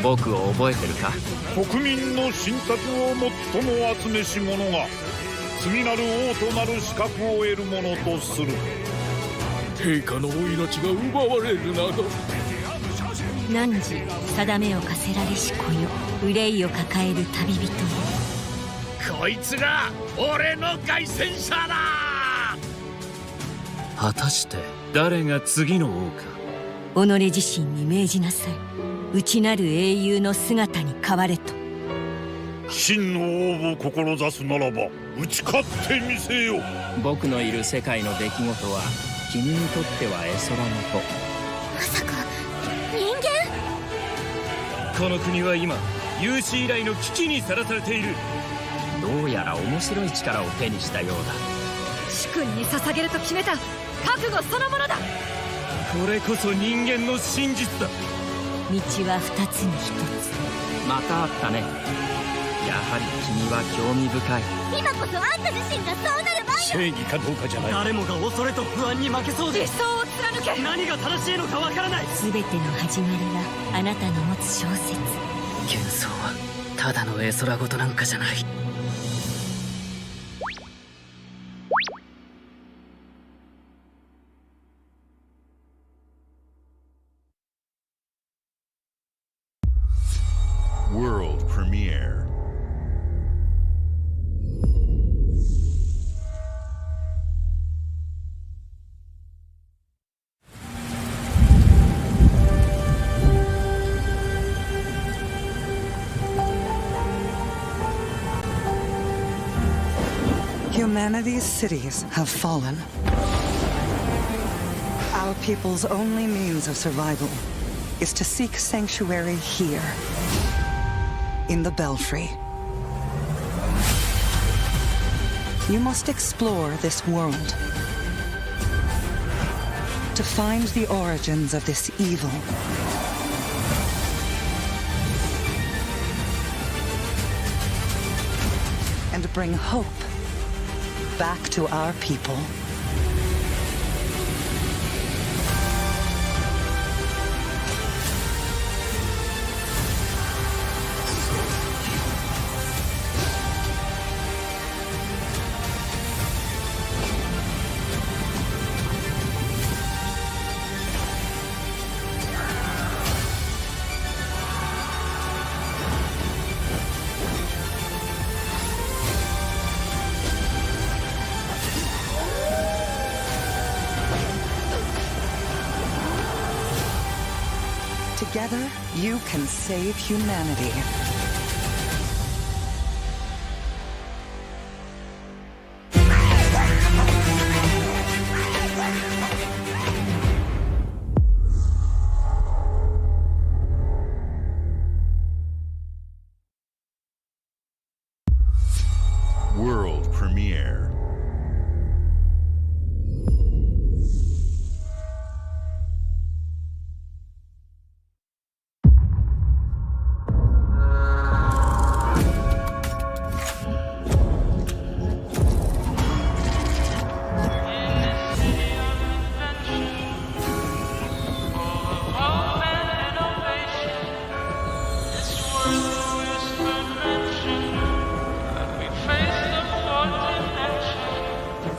僕を覚えてるか？国民の信託を最も集めし者が次なる王となる資格を得るものとする。陛下のお命が奪われるなど。汝定めを課せられし子よ、憂いを抱える旅人よ。こいつが俺の凱旋者だ。果たして誰が次の王か。己自身に命じなさい。内なる英雄の姿に変われと。真の王を志すならば打ち勝ってみせよ。僕のいる世界の出来事は君にとっては絵空のまさか人間？子。この国は今有史以来の危機にさらされている。どうやら面白い力を手にしたようだ。主君に捧げると決めた覚悟そのものだ。これこそ人間の真実だ。道は二つに一つ。またあったね。やはり君は興味深い。今こそあんた自身がそうなる番よ。正義かどうかじゃない。誰もが恐れと不安に負けそうで。理想を貫け。何が正しいのかわからない。全ての始まりはあなたの持つ小説。幻想はただの絵空事なんかじゃない。World premiere. Humanity's cities have fallen. Our people's only means of survival is to seek sanctuary here, in the Belfry. You must explore this world to find the origins of this evil. And bring hope back to our people. Together, you can save humanity. World premiere.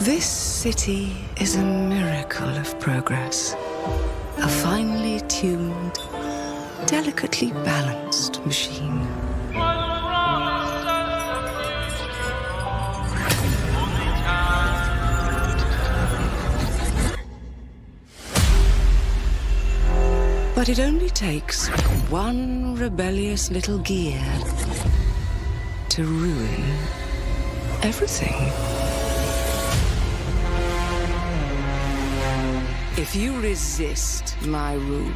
This city is a miracle of progress. A finely tuned, delicately balanced machine. But it only takes one rebellious little gear to ruin everything. If you resist my rule,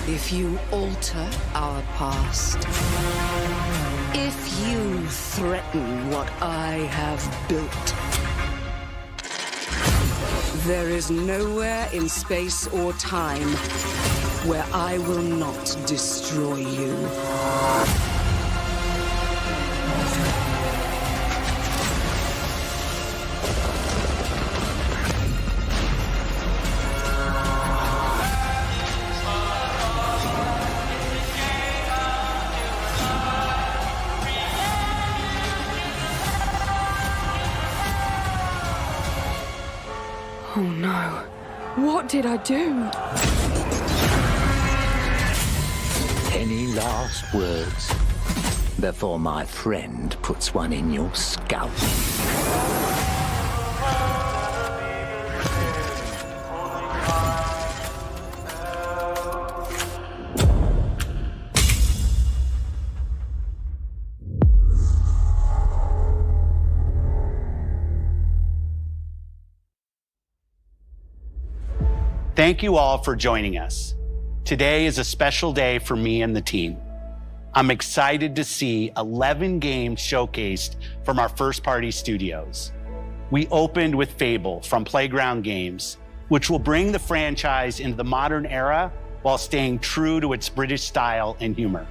if you alter our past, if you threaten what I have built, there is nowhere in space or time where I will not destroy you. Oh no. What did I do? Any last words before my friend puts one in your scalp? Thank you all for joining us. Today is a special day for me and the team. I'm excited to see 11 games showcased from our first-party studios. We opened with Fable from Playground Games, which will bring the franchise into the modern era while staying true to its British style and humor.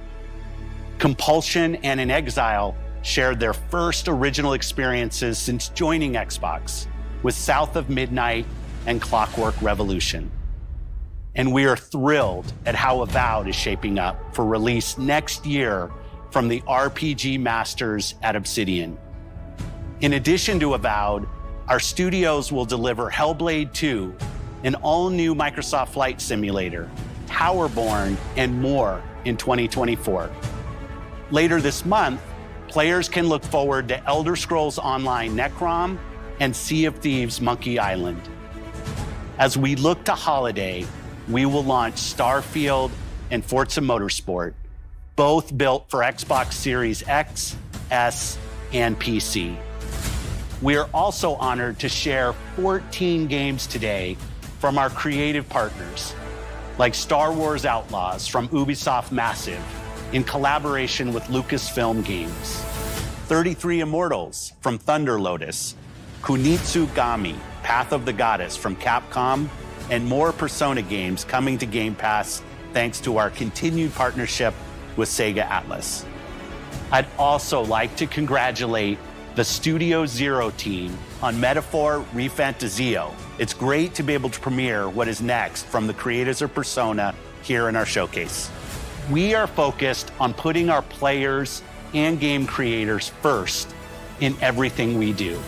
Compulsion and In Exile shared their first original experiences since joining Xbox with South of Midnight and Clockwork Revolution. And we are thrilled at how Avowed is shaping up for release next year from the RPG masters at Obsidian. In addition to Avowed, our studios will deliver Hellblade 2, an all-new Microsoft Flight Simulator, Towerborn, and more in 2024. Later this month, players can look forward to Elder Scrolls Online Necrom and Sea of Thieves Monkey Island. As we look to holiday, we will launch Starfield and Forza Motorsport, both built for Xbox Series X, S, and PC. We are also honored to share 14 games today from our creative partners, like Star Wars Outlaws from Ubisoft Massive in collaboration with Lucasfilm Games, 33 Immortals from Thunder Lotus, Kunitsu-Gami, Path of the Goddess from Capcom, and more Persona games coming to Game Pass thanks to our continued partnership with Sega Atlas. I'd also like to congratulate the Studio Zero team on Metaphor Refantazio. It's great to be able to premiere what is next from the creators of Persona here in our showcase. We are focused on putting our players and game creators first in everything we do.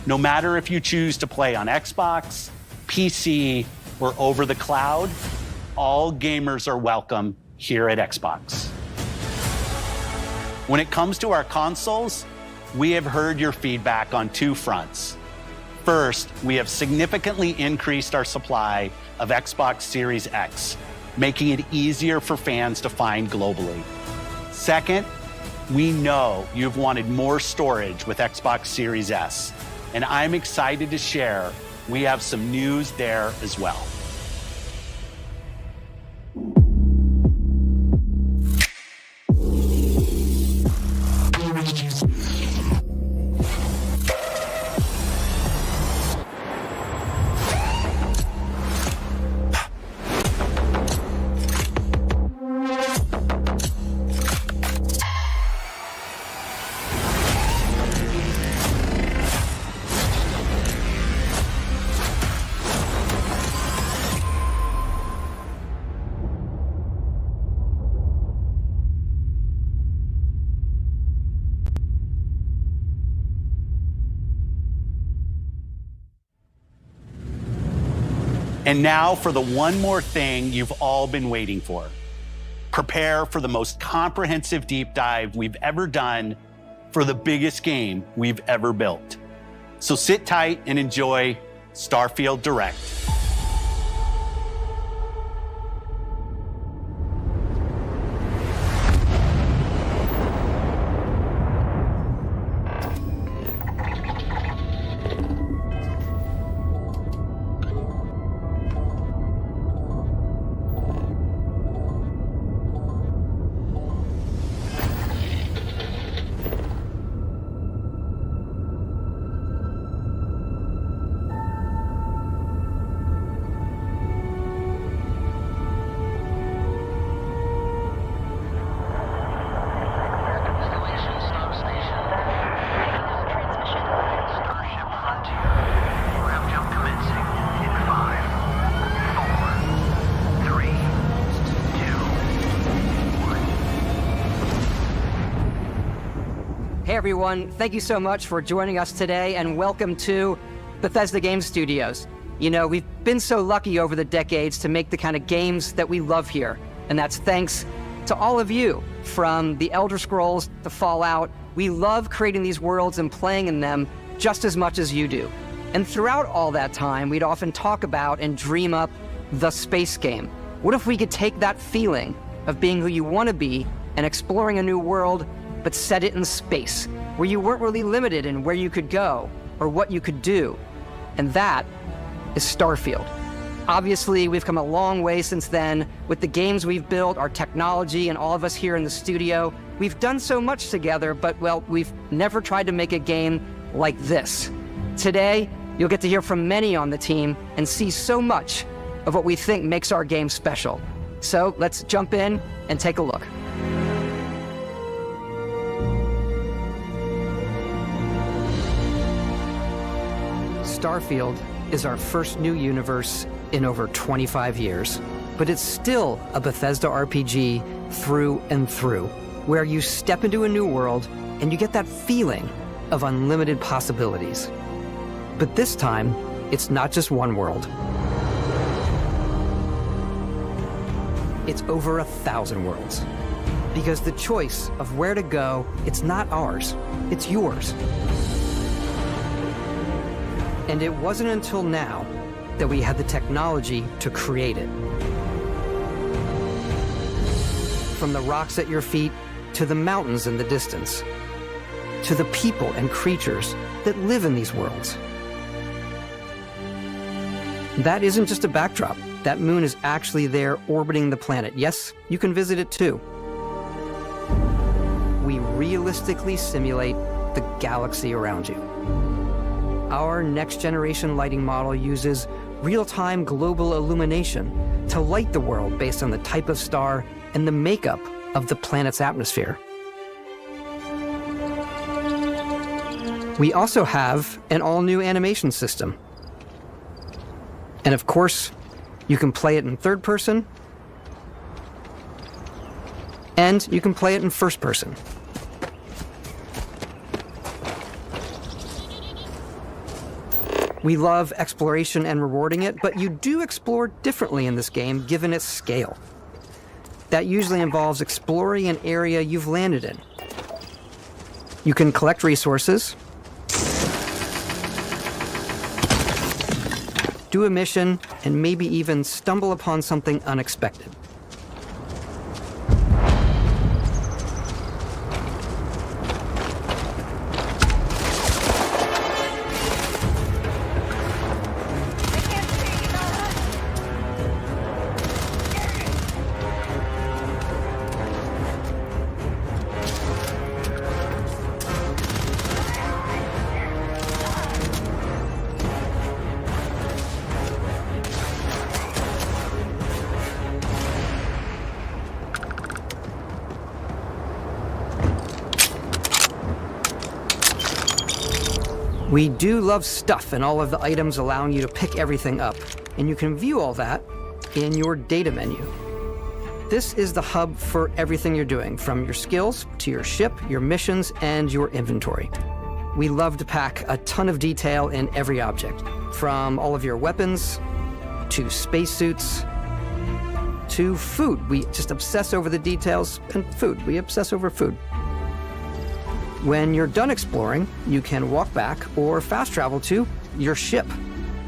No matter if you choose to play on Xbox, PC, or over the cloud, all gamers are welcome here at Xbox. When it comes to our consoles, we have heard your feedback on two fronts. First, we have significantly increased our supply of Xbox Series X, making it easier for fans to find globally. Second, we know you've wanted more storage with Xbox Series S, and I'm excited to share we have some news there as well. And now for the one more thing you've all been waiting for. Prepare for the most comprehensive deep dive we've ever done for the biggest game we've ever built. So sit tight and enjoy Starfield Direct. Hey everyone, thank you so much for joining us today and welcome to Bethesda Game Studios. You know, we've been so lucky over the decades to make the kind of games that we love here. And that's thanks to all of you, from the Elder Scrolls to Fallout. We love creating these worlds and playing in them just as much as you do. And throughout all that time, we'd often talk about and dream up the space game. What if we could take that feeling of being who you want to be and exploring a new world, but set it in space, where you weren't really limited in where you could go or what you could do? And that is Starfield. Obviously, we've come a long way since then with the games we've built, our technology, and all of us here in the studio. We've done so much together, but, well, we've never tried to make a game like this. Today, you'll get to hear from many on the team and see so much of what we think makes our game special. So let's jump in and take a look. Starfield is our first new universe in over 25 years, but it's still a Bethesda RPG through and through, where you step into a new world and you get that feeling of unlimited possibilities. But this time, it's not just one world. It's over 1,000 worlds. Because the choice of where to go, it's not ours, it's yours. And it wasn't until now that we had the technology to create it. From the rocks at your feet, to the mountains in the distance, to the people and creatures that live in these worlds. That isn't just a backdrop. That moon is actually there orbiting the planet. Yes, you can visit it too. We realistically simulate the galaxy around you. Our next-generation lighting model uses real-time global illumination to light the world based on the type of star and the makeup of the planet's atmosphere. We also have an all-new animation system. And of course, you can play it in third person, and you can play it in first person. We love exploration and rewarding it, but you do explore differently in this game given its scale. That usually involves exploring an area you've landed in. You can collect resources, do a mission, and maybe even stumble upon something unexpected. We do love stuff and all of the items allowing you to pick everything up, and you can view all that in your data menu. This is the hub for everything you're doing, from your skills to your ship, your missions, and your inventory. We love to pack a ton of detail in every object, from all of your weapons, to spacesuits, to food. We just obsess over the details, and food. We obsess over food. When you're done exploring, you can walk back or fast travel to your ship.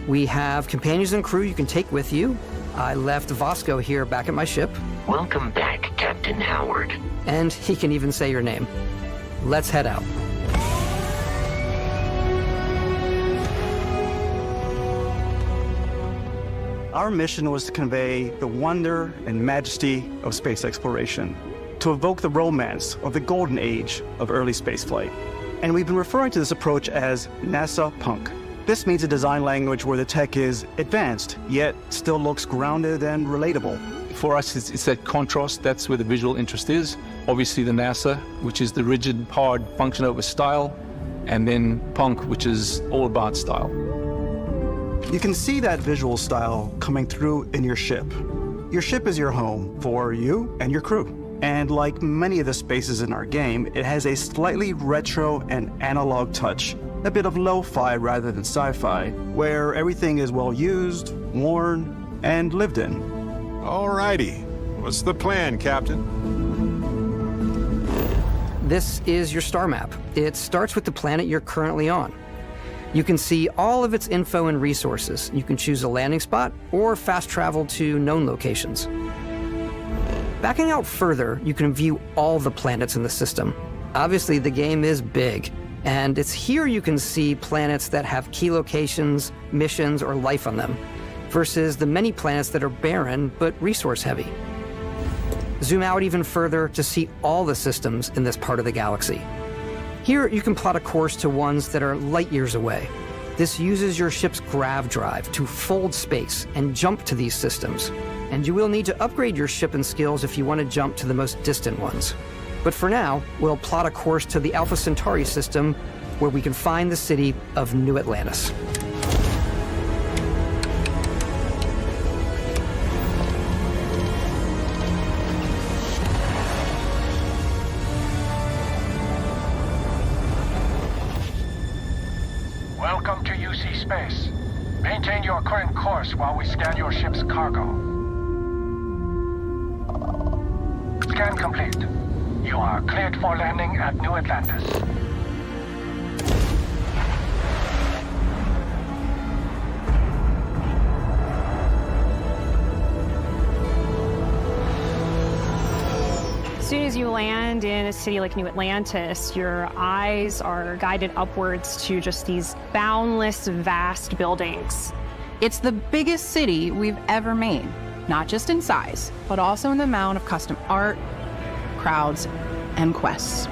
We have companions and crew you can take with you. I left Vasco here back at my ship. Welcome back, Captain Howard. And he can even say your name. Let's head out. Our mission was to convey the wonder and majesty of space exploration, to evoke the romance of the golden age of early spaceflight. And we've been referring to this approach as NASA Punk. This means a design language where the tech is advanced, yet still looks grounded and relatable. For us, it's that contrast. That's where the visual interest is. Obviously the NASA, which is the rigid, hard function over style, and then Punk, which is all about style. You can see that visual style coming through in your ship. Your ship is your home for you and your crew. And like many of the spaces in our game, it has a slightly retro and analog touch a bit of lo-fi rather than sci-fi, where everything is well used, worn, and lived in. Alrighty. What's the plan, Captain? This is your star map. It starts with the planet you're currently on. You can see all of its info and resources. You can choose a landing spot or fast travel to known locations. Backing out further, you can view all the planets in the system. Obviously, the game is big, and it's here you can see planets that have key locations, missions, or life on them, versus the many planets that are barren but resource-heavy. Zoom out even further to see all the systems in this part of the galaxy. Here, you can plot a course to ones that are light years away. This uses your ship's grav drive to fold space and jump to these systems. And you will need to upgrade your ship and skills if you want to jump to the most distant ones. But for now, we'll plot a course to the Alpha Centauri system, where we can find the city of New Atlantis. Welcome to UC Space. Maintain your current course while we scan your ship's cargo. Scan complete. You are cleared for landing at New Atlantis. As soon as you land in a city like New Atlantis, your eyes are guided upwards to just these boundless, vast buildings. It's the biggest city we've ever made, not just in size, but also in the amount of custom art, crowds, and quests.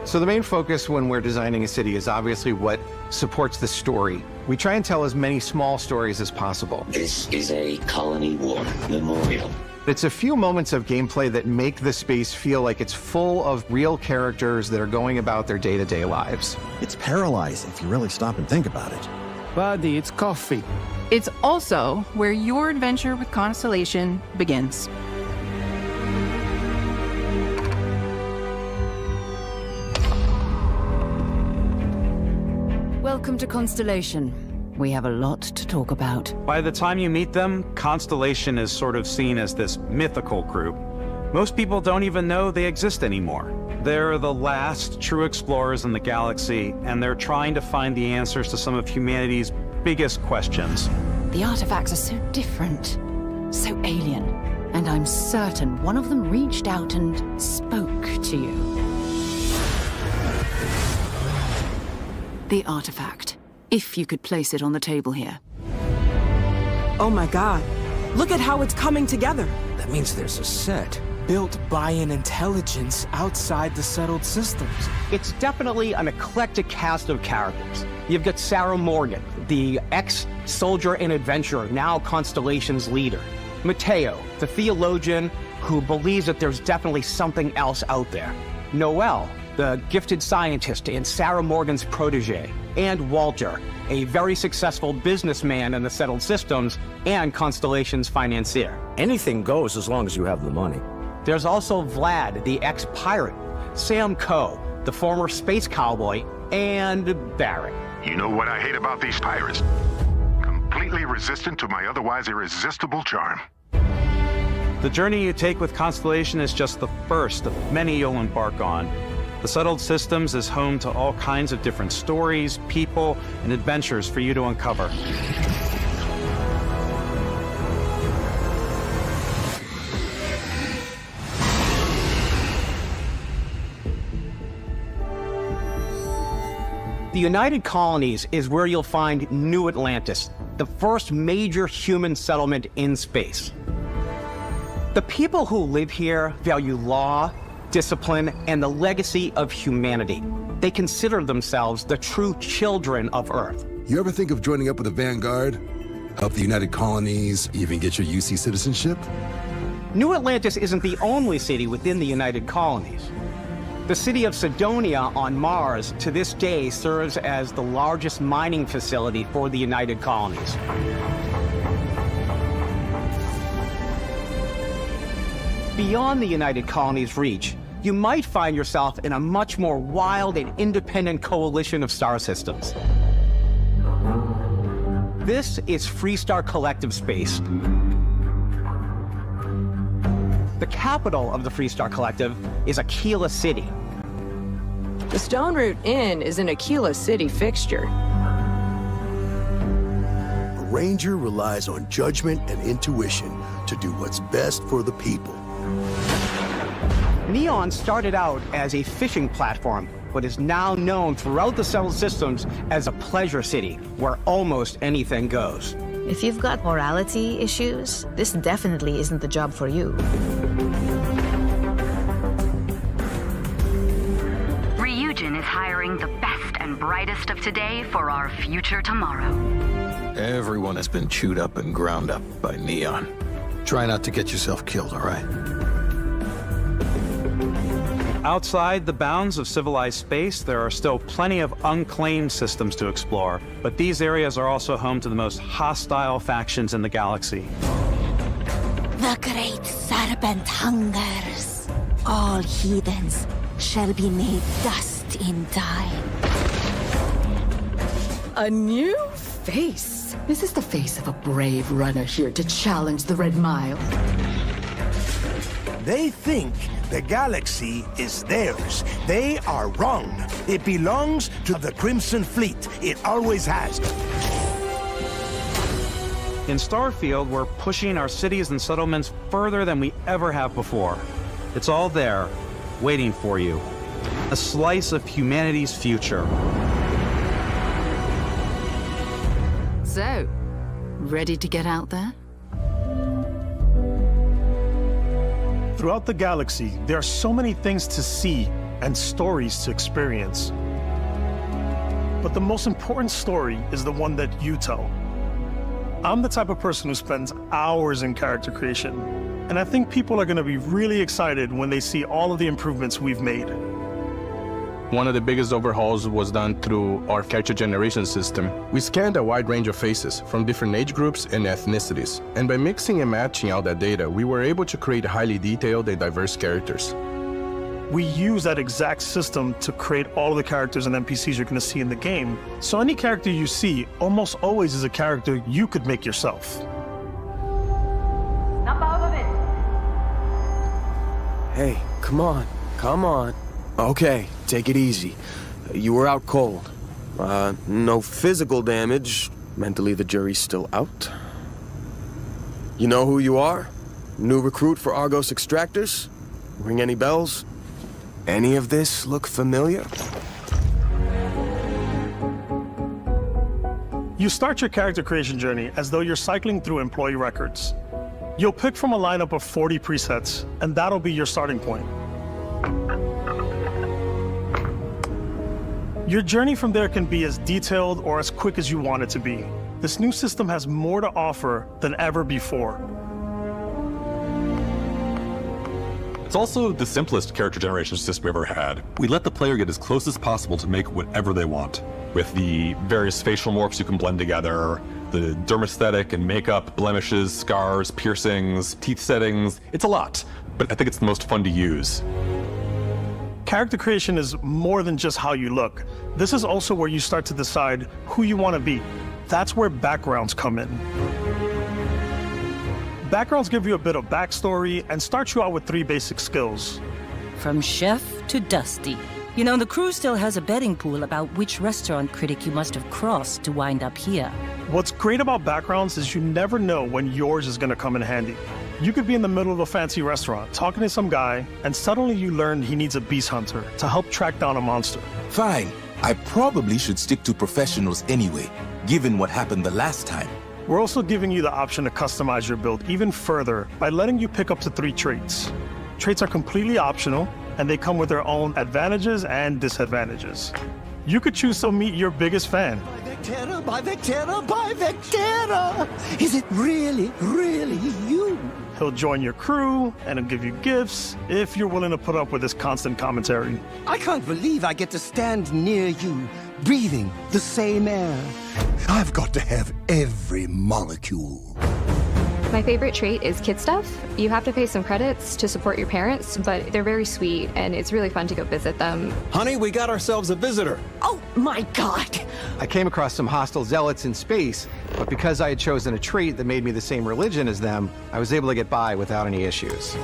So the main focus when we're designing a city is obviously what supports the story. We try and tell as many small stories as possible. This is a colony war memorial. It's a few moments of gameplay that make the space feel like it's full of real characters that are going about their day-to-day lives. It's paralyzing if you really stop and think about it. Buddy, it's coffee. It's also where your adventure with Constellation begins. Welcome to Constellation. We have a lot to talk about. By the time you meet them, Constellation is sort of seen as this mythical group. Most people don't even know they exist anymore. They're the last true explorers in the galaxy, and they're trying to find the answers to some of humanity's biggest questions. The artifacts are so different, so alien, and I'm certain one of them reached out and spoke to you. The artifact. If you could place it on the table here. Oh my god. Look at how it's coming together. That means there's a set built by an intelligence outside the settled systems. It's definitely an eclectic cast of characters. You've got Sarah Morgan, the ex-soldier and adventurer, now Constellation's leader. Mateo, the theologian who believes that there's definitely something else out there. Noel, the gifted scientist and Sarah Morgan's protege. And Walter, a very successful businessman in the settled systems and Constellation's financier. Anything goes as long as you have the money. There's also Vlad, the ex-pirate, Sam Coe, the former space cowboy, and Barrett. You know what I hate about these pirates? Completely resistant to my otherwise irresistible charm. The journey you take with Constellation is just the first of many you'll embark on. The Settled Systems is home to all kinds of different stories, people, and adventures for you to uncover. The United Colonies is where you'll find New Atlantis, the first major human settlement in space. The people who live here value law, discipline, and the legacy of humanity. They consider themselves the true children of Earth. You ever think of joining up with the Vanguard? Help the United Colonies, even get your UC citizenship? New Atlantis isn't the only city within the United Colonies. The city of Sidonia on Mars to this day serves as the largest mining facility for the United Colonies. Beyond the United Colonies' reach, you might find yourself in a much more wild and independent coalition of star systems. This is Freestar Collective Space. The capital of the Freestar Collective is Aquila City. The Stone Root Inn is an Aquila City fixture. A ranger relies on judgment and intuition to do what's best for the people. Neon started out as a fishing platform, but is now known throughout the settled systems as a pleasure city, where almost anything goes. If you've got morality issues, this definitely isn't the job for you. Ryujin is hiring the best and brightest of today for our future tomorrow. Everyone has been chewed up and ground up by Neon. Try not to get yourself killed, all right? Outside the bounds of civilized space, there are still plenty of unclaimed systems to explore, but these areas are also home to the most hostile factions in the galaxy. The great serpent hungers. All heathens shall be made dust in time. A new face. This is the face of a brave runner here to challenge the Red Mile. They think the galaxy is theirs. They are wrong. It belongs to the Crimson Fleet. It always has. In Starfield, we're pushing our cities and settlements further than we ever have before. It's all there, waiting for you. A slice of humanity's future. So, ready to get out there? Throughout the galaxy, there are so many things to see and stories to experience. But the most important story is the one that you tell. I'm the type of person who spends hours in character creation, and I think people are going to be really excited when they see all of the improvements we've made. One of the biggest overhauls was done through our character generation system. We scanned a wide range of faces from different age groups and ethnicities, and by mixing and matching all that data, we were able to create highly detailed and diverse characters. We use that exact system to create all of the characters and NPCs you're going to see in the game, so any character you see almost always is a character you could make yourself. Hey, come on, come on. Okay, take it easy. You were out cold. No physical damage. Mentally, the jury's still out. You know who you are? New recruit for Argos Extractors? Ring any bells? Any of this look familiar? You start your character creation journey as though you're cycling through employee records. You'll pick from a lineup of 40 presets, and that'll be your starting point. Your journey from there can be as detailed or as quick as you want it to be. This new system has more to offer than ever before. It's also the simplest character generation system we ever had. We let the player get as close as possible to make whatever they want. With the various facial morphs you can blend together, the dermesthetic and makeup, blemishes, scars, piercings, teeth settings, it's a lot, but I think it's the most fun to use. Character creation is more than just how you look. This is also where you start to decide who you want to be. That's where backgrounds come in. Backgrounds give you a bit of backstory and start you out with 3 basic skills. From chef to dusty. You know, the crew still has a betting pool about which restaurant critic you must have crossed to wind up here. What's great about backgrounds is you never know when yours is going to come in handy. You could be in the middle of a fancy restaurant talking to some guy, and suddenly you learn he needs a beast hunter to help track down a monster. Fine. I probably should stick to professionals anyway, given what happened the last time. We're also giving you the option to customize your build even further by letting you pick up to 3 traits. Traits are completely optional, and they come with their own advantages and disadvantages. You could choose to meet your biggest fan. By Vectera! Is it really, really you? He'll join your crew, and he'll give you gifts, if you're willing to put up with his constant commentary. I can't believe I get to stand near you, breathing the same air. I've got to have every molecule. My favorite trait is kid stuff. You have to pay some credits to support your parents, but they're very sweet, and it's really fun to go visit them. Honey, we got ourselves a visitor. Oh my god! I came across some hostile zealots in space, but because I had chosen a trait that made me the same religion as them, I was able to get by without any issues.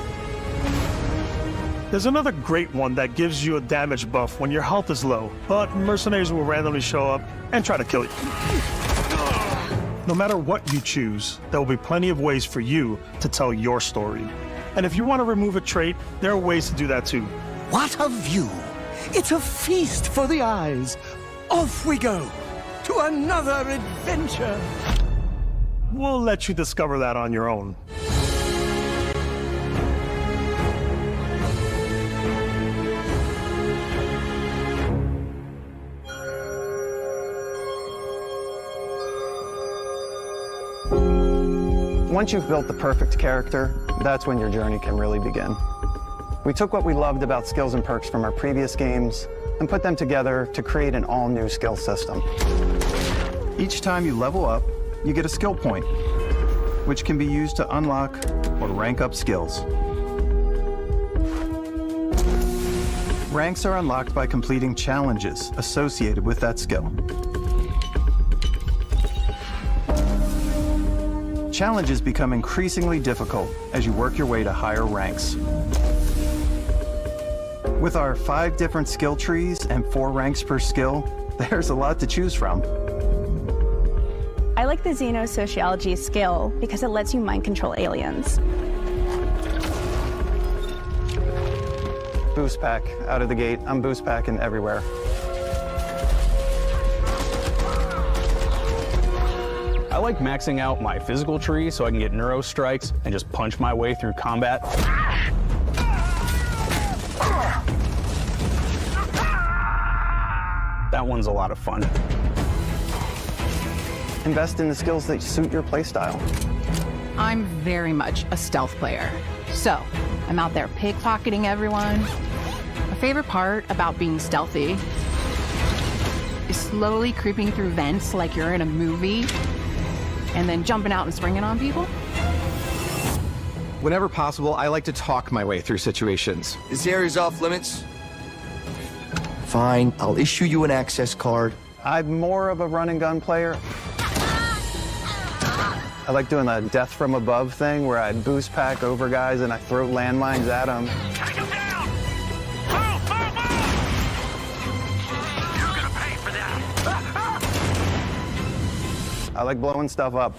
There's another great one that gives you a damage buff when your health is low, but mercenaries will randomly show up and try to kill you. No matter what you choose, there will be plenty of ways for you to tell your story. And if you want to remove a trait, there are ways to do that too. What a view! It's a feast for the eyes. Off we go to another adventure. We'll let you discover that on your own. Once you've built the perfect character, that's when your journey can really begin. We took what we loved about skills and perks from our previous games and put them together to create an all-new skill system. Each time you level up, you get a skill point, which can be used to unlock or rank up skills. Ranks are unlocked by completing challenges associated with that skill. Challenges become increasingly difficult as you work your way to higher ranks. With our 5 different skill trees and 4 ranks per skill, there's a lot to choose from. I like the Xenosociology skill because it lets you mind control aliens. Boost pack out of the gate. I'm boost packing everywhere. I like maxing out my physical tree so I can get neuro strikes and just punch my way through combat. That one's a lot of fun. Invest in the skills that suit your playstyle. I'm very much a stealth player. So, I'm out there pickpocketing everyone. My favorite part about being stealthy is slowly creeping through vents like you're in a movie, and then jumping out and springing on people. Whenever possible, I like to talk my way through situations. This area's off limits. Fine, I'll issue you an access card. I'm more of a run and gun player. I like doing the death from above thing where I boost pack over guys and I throw landmines at them. Take him down! Move, move, move! You're gonna pay for that! I like blowing stuff up.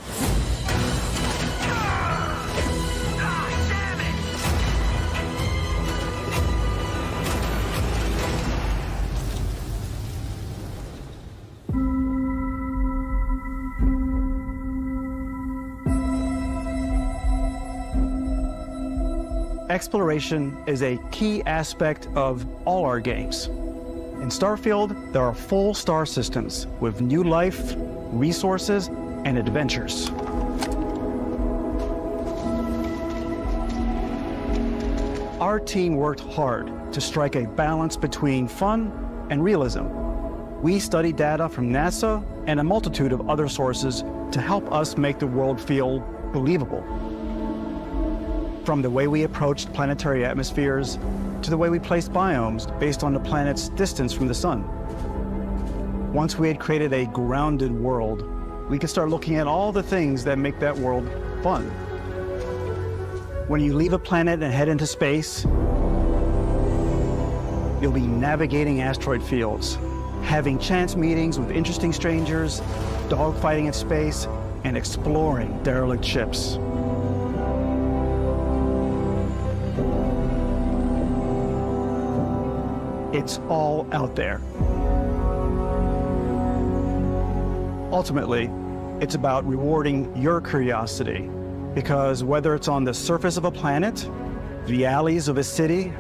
Exploration is a key aspect of all our games. In Starfield, there are full star systems with new life, resources, and adventures. Our team worked hard to strike a balance between fun and realism. We studied data from NASA and a multitude of other sources to help us make the world feel believable. From the way we approached planetary atmospheres to the way we placed biomes based on the planet's distance from the sun. Once we had created a grounded world, we could start looking at all the things that make that world fun. When you leave a planet and head into space, you'll be navigating asteroid fields, having chance meetings with interesting strangers, dogfighting in space, and exploring derelict ships. It's all out there. Ultimately, it's about rewarding your curiosity, because whether it's on the surface of a planet, the alleys of a city,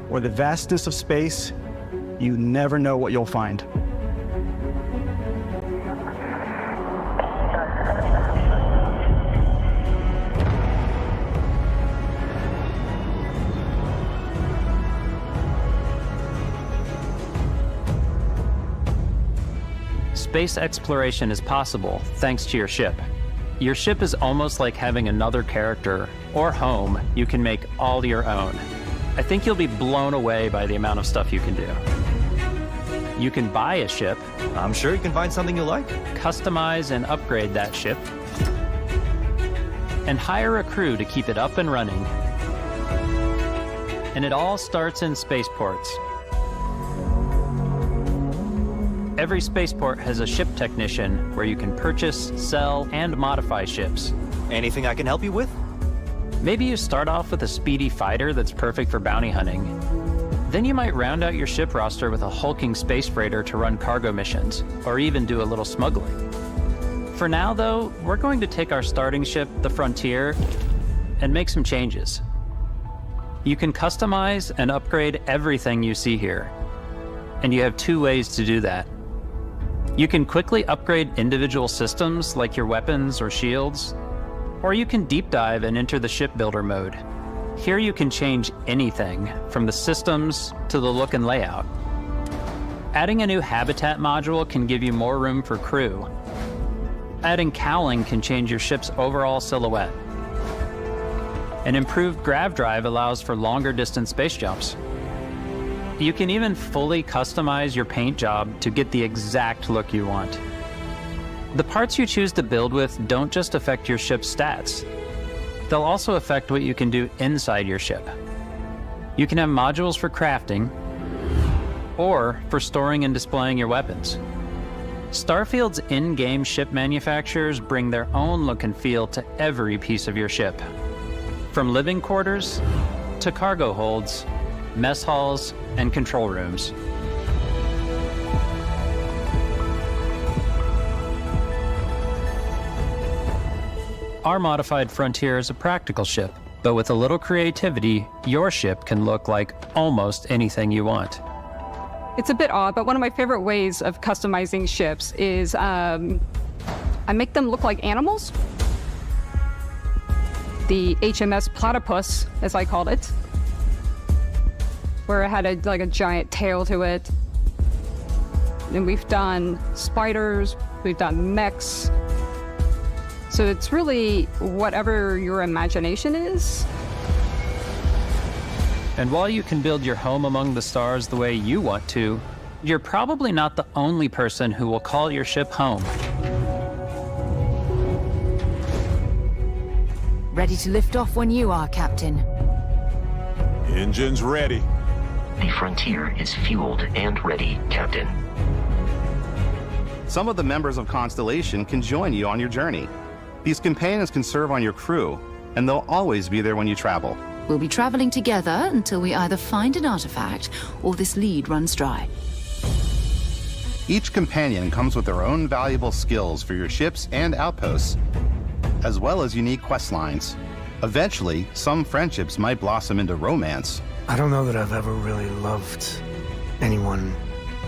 or the vastness of space, you never know what you'll find. Space exploration is possible thanks to your ship. Your ship is almost like having another character or home you can make all your own. I think you'll be blown away by the amount of stuff you can do. You can buy a ship. I'm sure you can find something you like. Customize and upgrade that ship. And hire a crew to keep it up and running. And it all starts in spaceports. Every spaceport has a ship technician where you can purchase, sell, and modify ships. Anything I can help you with? Maybe you start off with a speedy fighter that's perfect for bounty hunting. Then you might round out your ship roster with a hulking space freighter to run cargo missions, or even do a little smuggling. For now, though, we're going to take our starting ship, the Frontier, and make some changes. You can customize and upgrade everything you see here, and you have two ways to do that. You can quickly upgrade individual systems like your weapons or shields, or you can deep dive and enter the shipbuilder mode. Here you can change anything from the systems to the look and layout. Adding a new habitat module can give you more room for crew. Adding cowling can change your ship's overall silhouette. An improved grav drive allows for longer distance space jumps. You can even fully customize your paint job to get the exact look you want. The parts you choose to build with don't just affect your ship's stats. They'll also affect what you can do inside your ship. You can have modules for crafting or for storing and displaying your weapons. Starfield's in-game ship manufacturers bring their own look and feel to every piece of your ship. From living quarters to cargo holds, mess halls, and control rooms. Our modified Frontier is a practical ship, but with a little creativity, your ship can look like almost anything you want. It's a bit odd, but one of my favorite ways of customizing ships is I make them look like animals. The HMS Platypus, as I called it, where it had a giant tail to it. And we've done spiders, we've done mechs. So it's really whatever your imagination is. And while you can build your home among the stars the way you want to, you're probably not the only person who will call your ship home. Ready to lift off when you are, Captain. Engines ready. The Frontier is fueled and ready, Captain. Some of the members of Constellation can join you on your journey. These companions can serve on your crew, and they'll always be there when you travel. We'll be traveling together until we either find an artifact or this lead runs dry. Each companion comes with their own valuable skills for your ships and outposts, as well as unique quest lines. Eventually, some friendships might blossom into romance. I don't know that I've ever really loved anyone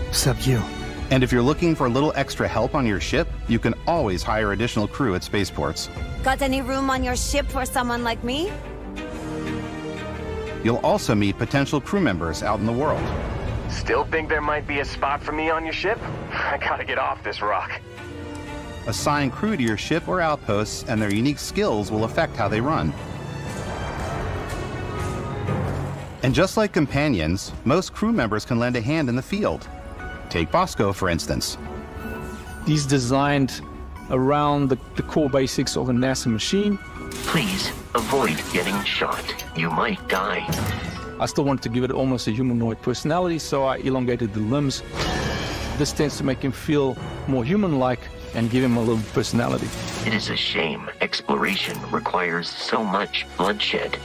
except you. And if you're looking for a little extra help on your ship, you can always hire additional crew at spaceports. Got any room on your ship for someone like me? You'll also meet potential crew members out in the world. Still think there might be a spot for me on your ship? I gotta get off this rock. Assign crew to your ship or outposts, and their unique skills will affect how they run. And just like companions, most crew members can lend a hand in the field. Take Bosco, for instance. He's designed around the core basics of a NASA machine. Please avoid getting shot. You might die. I still wanted to give it almost a humanoid personality, so I elongated the limbs. This tends to make him feel more human-like and give him a little personality. It is a shame exploration requires so much bloodshed.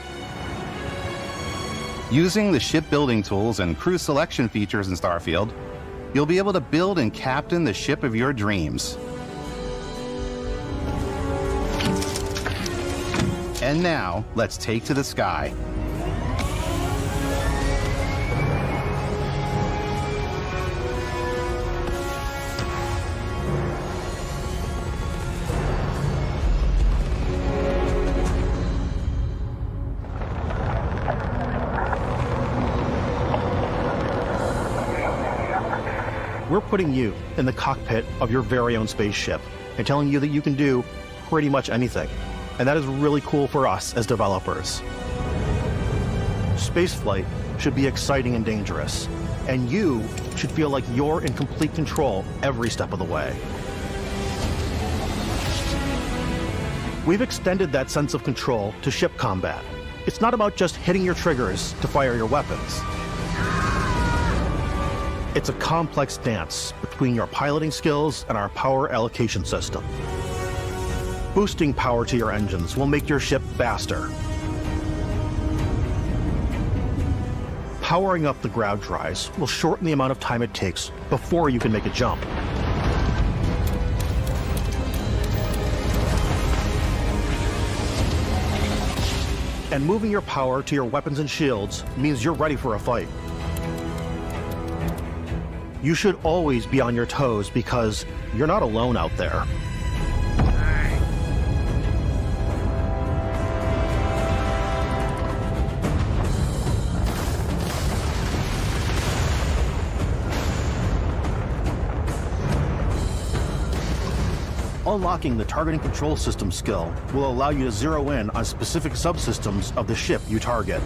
Using the shipbuilding tools and crew selection features in Starfield, you'll be able to build and captain the ship of your dreams. And now, let's take to the sky. We're putting you in the cockpit of your very own spaceship and telling you that you can do pretty much anything. And that is really cool for us as developers. Spaceflight should be exciting and dangerous, and you should feel like you're in complete control every step of the way. We've extended that sense of control to ship combat. It's not about just hitting your triggers to fire your weapons. It's a complex dance between your piloting skills and our power allocation system. Boosting power to your engines will make your ship faster. Powering up the ground drives will shorten the amount of time it takes before you can make a jump. And moving your power to your weapons and shields means you're ready for a fight. You should always be on your toes because you're not alone out there. Unlocking the targeting control system skill will allow you to zero in on specific subsystems of the ship you target.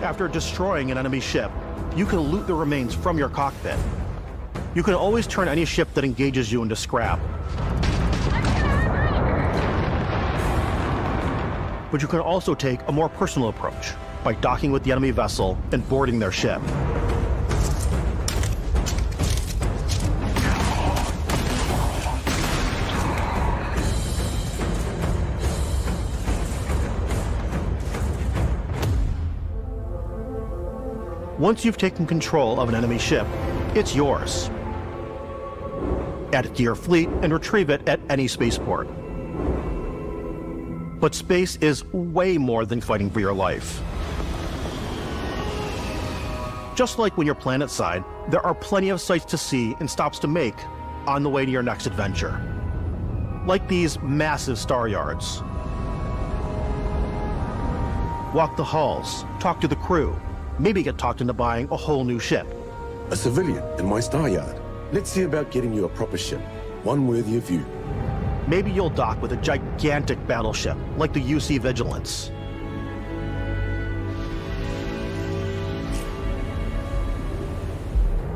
After destroying an enemy ship, you can loot the remains from your cockpit. You can always turn any ship that engages you into scrap. But you can also take a more personal approach by docking with the enemy vessel and boarding their ship. Once you've taken control of an enemy ship, it's yours. Add it to your fleet and retrieve it at any spaceport. But space is way more than fighting for your life. Just like when you're planetside, there are plenty of sights to see and stops to make on the way to your next adventure. Like these massive star yards. Walk the halls, talk to the crew, maybe get talked into buying a whole new ship. A civilian in my star yard. Let's see about getting you a proper ship, one worthy of you. Maybe you'll dock with a gigantic battleship, like the UC Vigilance.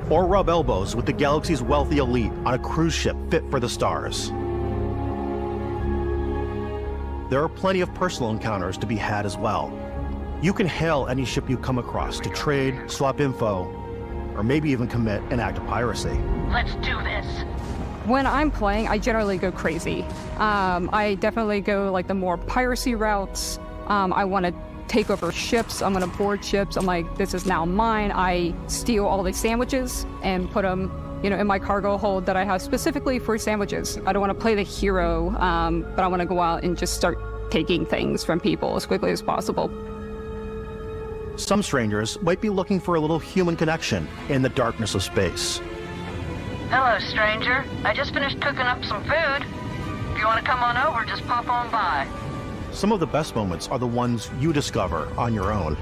Or rub elbows with the galaxy's wealthy elite on a cruise ship fit for the stars. There are plenty of personal encounters to be had as well. You can hail any ship you come across to trade, swap info, or maybe even commit an act of piracy. Let's do this. When I'm playing, I generally go crazy. I definitely go like the more piracy routes. I want to take over ships. I'm going to board ships. I'm like, this is now mine. I steal all the sandwiches and put them, in my cargo hold that I have specifically for sandwiches. I don't want to play the hero, but I want to go out and just start taking things from people as quickly as possible. Some strangers might be looking for a little human connection in the darkness of space. Hello, stranger. I just finished cooking up some food. If you want to come on over, just pop on by. Some of the best moments are the ones you discover on your own.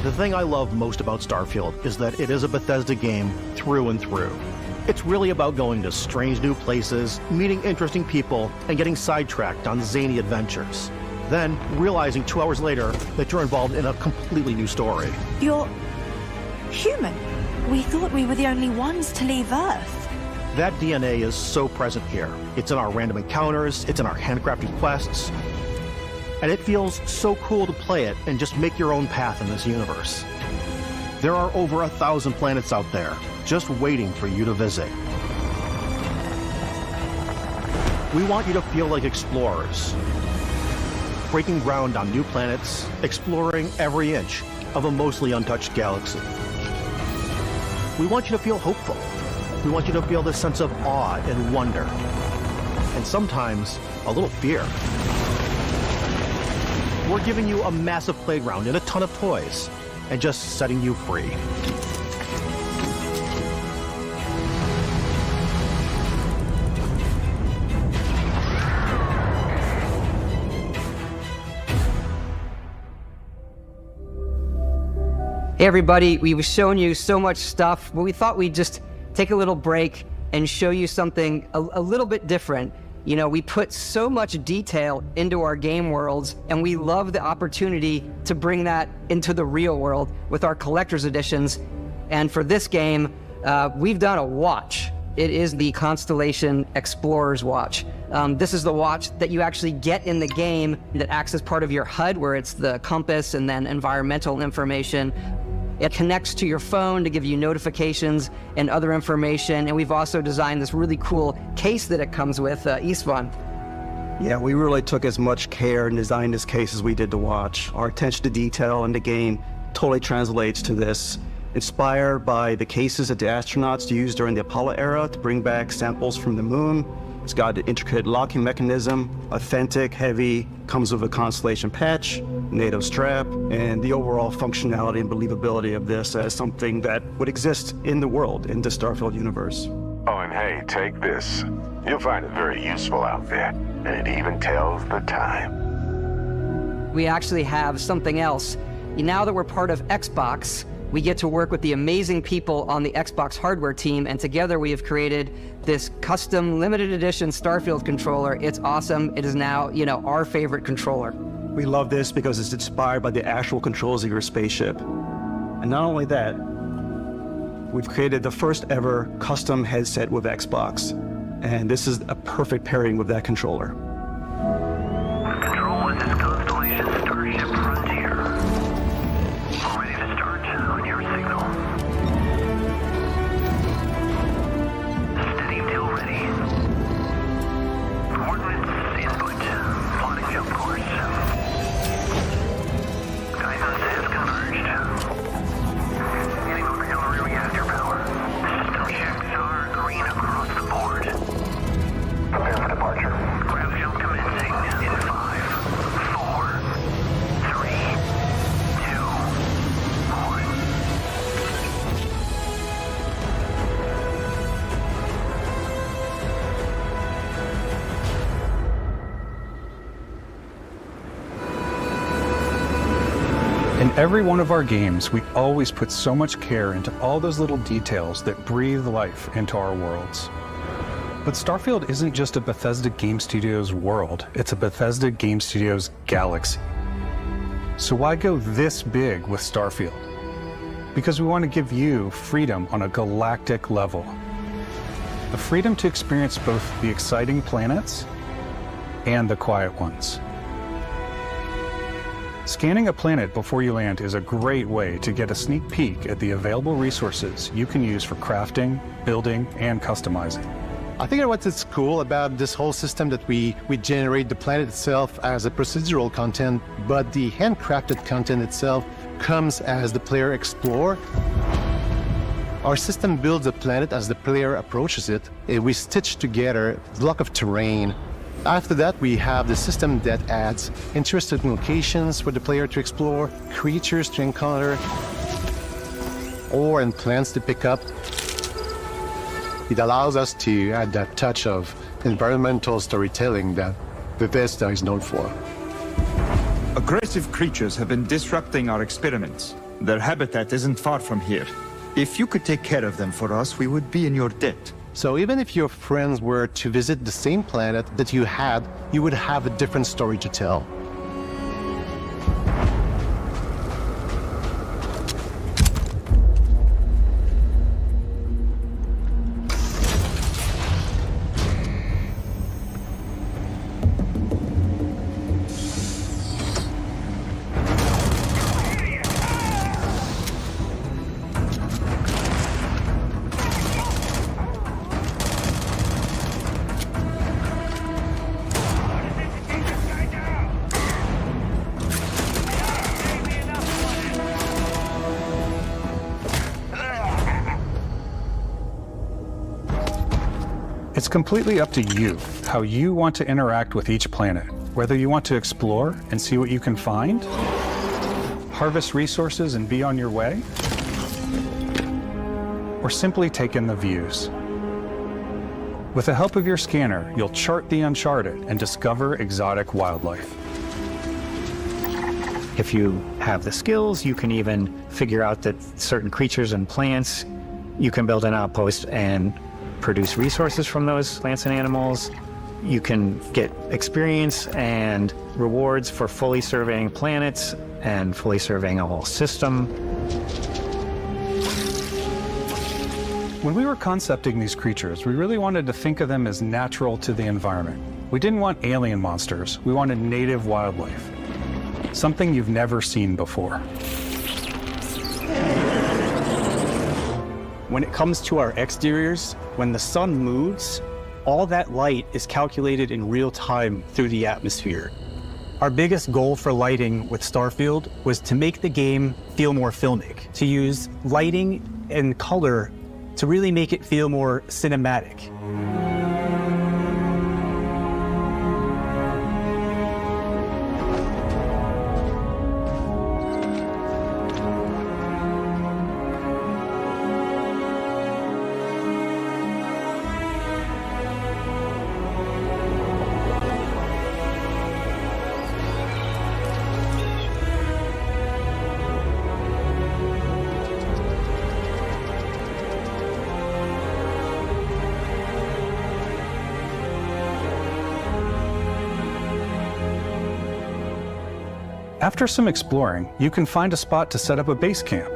The thing I love most about Starfield is that it is a Bethesda game through and through. It's really about going to strange new places, meeting interesting people, and getting sidetracked on zany adventures. Then, realizing 2 hours later that you're involved in a completely new story. You're human. We thought we were the only ones to leave Earth. That DNA is so present here. It's in our random encounters, it's in our handcrafted quests, and it feels so cool to play it and just make your own path in this universe. There are over 1,000 planets out there, just waiting for you to visit. We want you to feel like explorers, breaking ground on new planets, exploring every inch of a mostly untouched galaxy. We want you to feel hopeful. We want you to feel this sense of awe and wonder, and sometimes a little fear. We're giving you a massive playground and a ton of toys, and just setting you free. Hey everybody, we've shown you so much stuff, but we thought we'd just take a little break and show you something a little bit different. You know, we put so much detail into our game worlds, and we love the opportunity to bring that into the real world with our collector's editions. And for this game, we've done a watch. It is the Constellation Explorer's Watch. This is the watch that you actually get in the game that acts as part of your HUD, where it's the compass and then environmental information. It connects to your phone to give you notifications and other information. And we've also designed this really cool case that it comes with, Istvan. Yeah, we really took as much care in designing this case as we did the watch. Our attention to detail in the game totally translates to this. Inspired by the cases that the astronauts used during the Apollo era to bring back samples from the moon. It's got an intricate locking mechanism, authentic, heavy, comes with a Constellation patch, NATO strap, and the overall functionality and believability of this as something that would exist in the world, in the Starfield universe. Oh, and hey, take this. You'll find it very useful out there, and it even tells the time. We actually have something else. Now that we're part of Xbox, we get to work with the amazing people on the Xbox hardware team, and together we have created this custom limited edition Starfield controller. It's awesome. It is now, you know, our favorite controller. We love this because it's inspired by the actual controls of your spaceship. And not only that, we've created the first ever custom headset with Xbox. And this is a perfect pairing with that controller. Control, this is Constellation Starship Frontier. Ready to start on your signal. Steady till ready. Coordinates input. Plotting jump course. Guidance has converged. Getting auxiliary reactor power. System checks are green across the board. Prepare for departure. Grab jump commencing in 5, 4, 3, 2, 1. In every one of our games, we always put so much care into all those little details that breathe life into our worlds. But Starfield isn't just a Bethesda Game Studios world, it's a Bethesda Game Studios galaxy. So why go this big with Starfield? Because we want to give you freedom on a galactic level. The freedom to experience both the exciting planets and the quiet ones. Scanning a planet before you land is a great way to get a sneak peek at the available resources you can use for crafting, building, and customizing. I think what's cool about this whole system that we generate the planet itself as a procedural content, but the handcrafted content itself comes as the player explore. Our system builds the planet as the player approaches it. We stitch together a block of terrain. After that, we have the system that adds interesting locations for the player to explore, creatures to encounter, ore and plants to pick up. It allows us to add that touch of environmental storytelling that Bethesda is known for. Aggressive creatures have been disrupting our experiments. Their habitat isn't far from here. If you could take care of them for us, we would be in your debt. So even if your friends were to visit the same planet that you had, you would have a different story to tell. It's completely up to you how you want to interact with each planet, whether you want to explore and see what you can find, harvest resources and be on your way, or simply take in the views. With the help of your scanner, you'll chart the uncharted and discover exotic wildlife. If you have the skills, you can even figure out that certain creatures and plants, you can build an outpost and produce resources from those plants and animals. You can get experience and rewards for fully surveying planets and fully surveying a whole system. When we were concepting these creatures, we really wanted to think of them as natural to the environment. We didn't want alien monsters. We wanted native wildlife. Something you've never seen before. When it comes to our exteriors, when the sun moves, all that light is calculated in real time through the atmosphere. Our biggest goal for lighting with Starfield was to make the game feel more filmic, to use lighting and color to really make it feel more cinematic. After some exploring, you can find a spot to set up a base camp.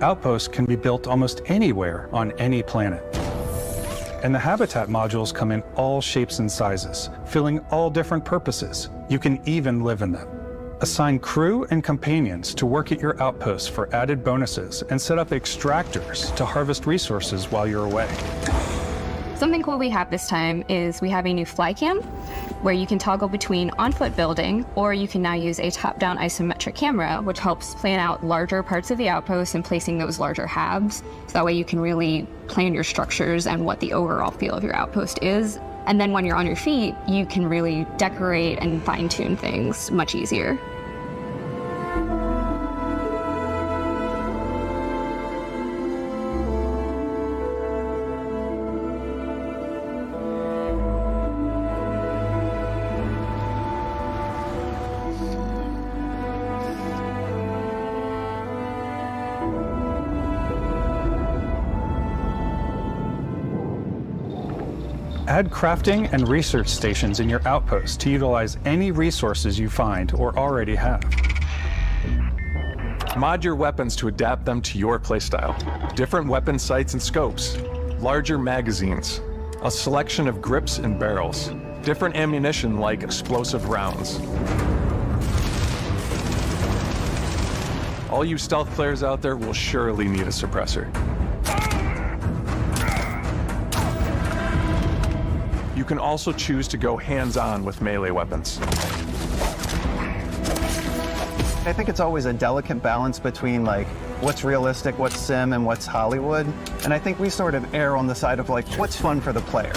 Outposts can be built almost anywhere on any planet. And the habitat modules come in all shapes and sizes, filling all different purposes. You can even live in them. Assign crew and companions to work at your outposts for added bonuses and set up extractors to harvest resources while you're away. Something cool we have this time is we have a new fly cam where you can toggle between on-foot building, or you can now use a top-down isometric camera, which helps plan out larger parts of the outpost and placing those larger halves. So that way you can really plan your structures and what the overall feel of your outpost is. And then when you're on your feet, you can really decorate and fine-tune things much easier. Add crafting and research stations in your outpost to utilize any resources you find or already have. Mod your weapons to adapt them to your playstyle. Different weapon sights and scopes, larger magazines, a selection of grips and barrels, different ammunition like explosive rounds. All you stealth players out there will surely need a suppressor. You can also choose to go hands-on with melee weapons. I think it's always a delicate balance between like what's realistic, what's sim, and what's Hollywood. And I think we sort of err on the side of like what's fun for the player.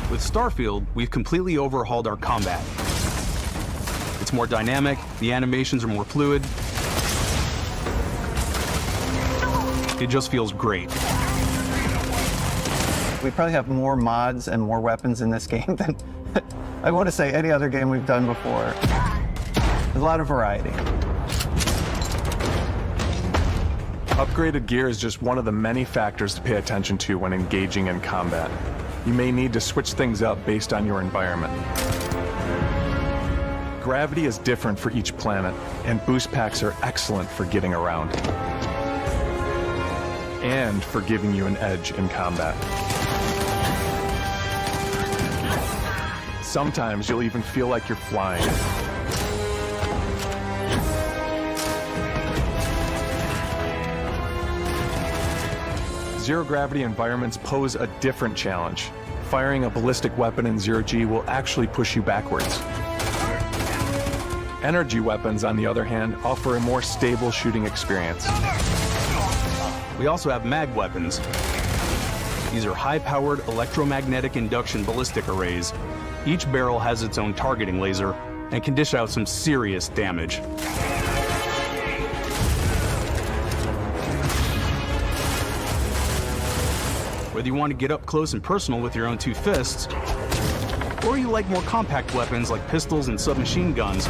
With Starfield, we've completely overhauled our combat. It's more dynamic, the animations are more fluid. It just feels great. We probably have more mods and more weapons in this game than I want to say any other game we've done before. There's a lot of variety. Upgraded gear is just one of the many factors to pay attention to when engaging in combat. You may need to switch things up based on your environment. Gravity is different for each planet, and boost packs are excellent for getting around. And for giving you an edge in combat. Sometimes you'll even feel like you're flying. Zero-gravity environments pose a different challenge. Firing a ballistic weapon in zero-G will actually push you backwards. Energy weapons, on the other hand, offer a more stable shooting experience. We also have mag weapons. These are high-powered electromagnetic induction ballistic arrays. Each barrel has its own targeting laser and can dish out some serious damage. Whether you want to get up close and personal with your own two fists, Or you like more compact weapons like pistols and submachine guns.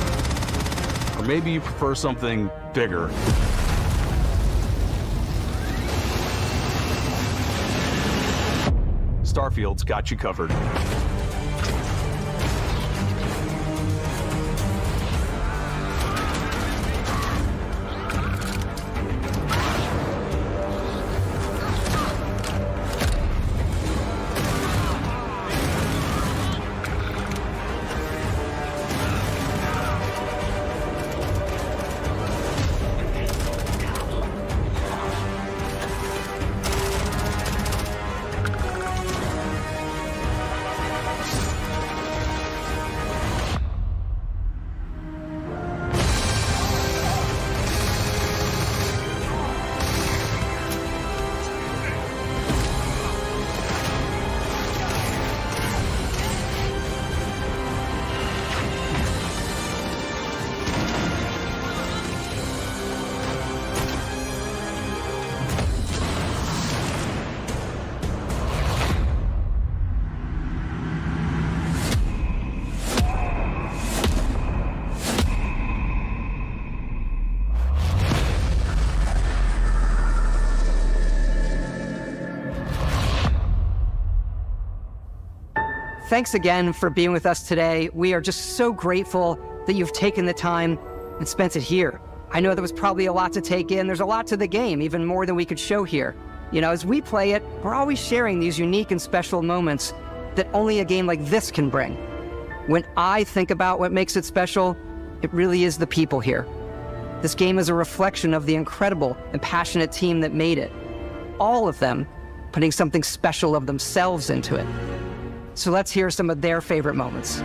Or maybe you prefer something bigger. Starfield's got you covered. Thanks again for being with us today. We are just so grateful that you've taken the time and spent it here. I know there was probably a lot to take in. There's a lot to the game, even more than we could show here. You know, as we play it, we're always sharing these unique and special moments that only a game like this can bring. When I think about what makes it special, it really is the people here. This game is a reflection of the incredible and passionate team that made it. All of them putting something special of themselves into it. So let's hear some of their favorite moments.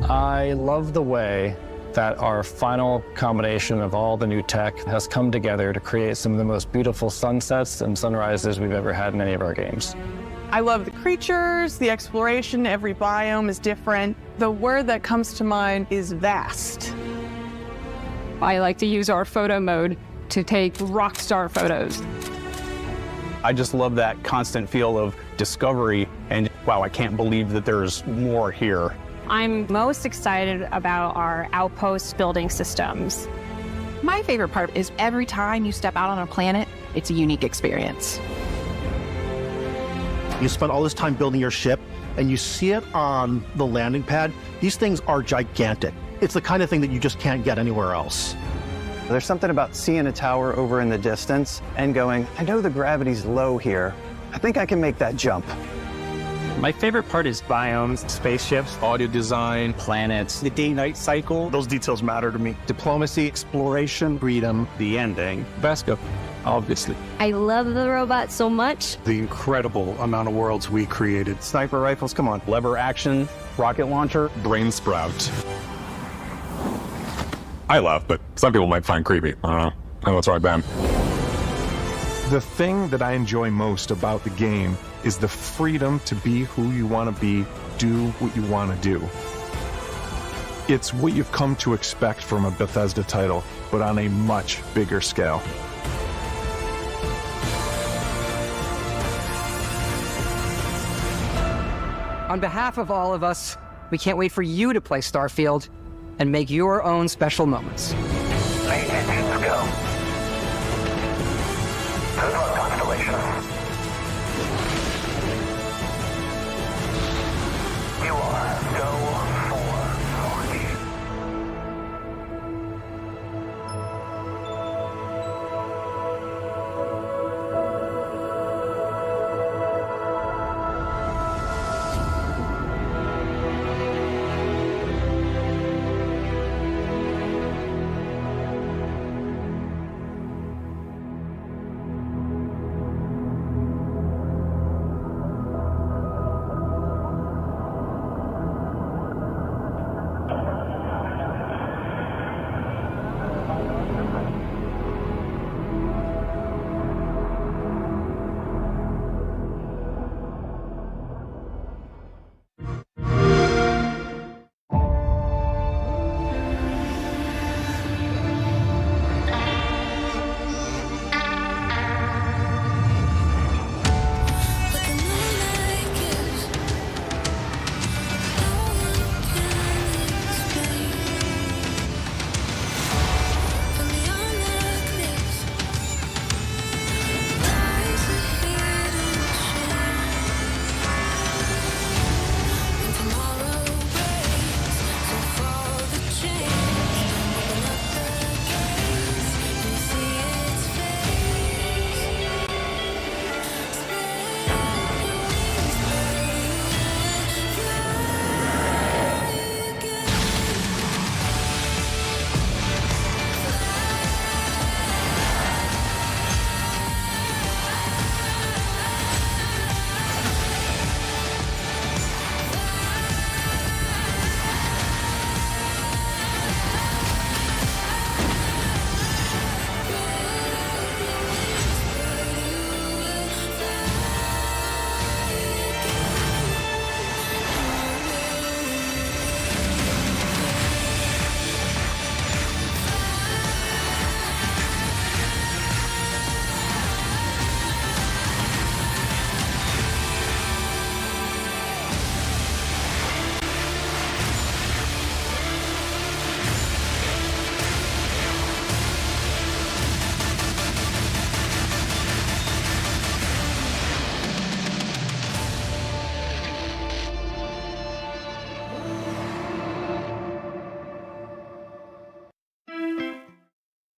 I love the way that our final combination of all the new tech has come together to create some of the most beautiful sunsets and sunrises we've ever had in any of our games. I love the creatures, the exploration, every biome is different. The word that comes to mind is vast. I like to use our photo mode to take rock star photos. I just love that constant feel of discovery and wow, I can't believe that there's more here. I'm most excited about our outpost building systems. My favorite part is every time you step out on a planet, it's a unique experience. You spend all this time building your ship and you see it on the landing pad. These things are gigantic. It's the kind of thing that you just can't get anywhere else. There's something about seeing a tower over in the distance and going, I know the gravity's low here. I think I can make that jump. My favorite part is biomes, spaceships, audio design, planets, The day-night cycle. Those details matter to me. Diplomacy, exploration, freedom, the ending. Vasco, obviously. I love the robot so much. The incredible amount of worlds we created. Sniper rifles, come on. Lever action, rocket launcher. Brain sprout. I love, but some people might find creepy. I don't know. I know it's right, Ben. The thing that I enjoy most about the game is the freedom to be who you want to be, do what you want to do. It's what you've come to expect from a Bethesda title, but on a much bigger scale. On behalf of all of us, we can't wait for you to play Starfield and make your own special moments. Main engines go. Good luck, Constellation.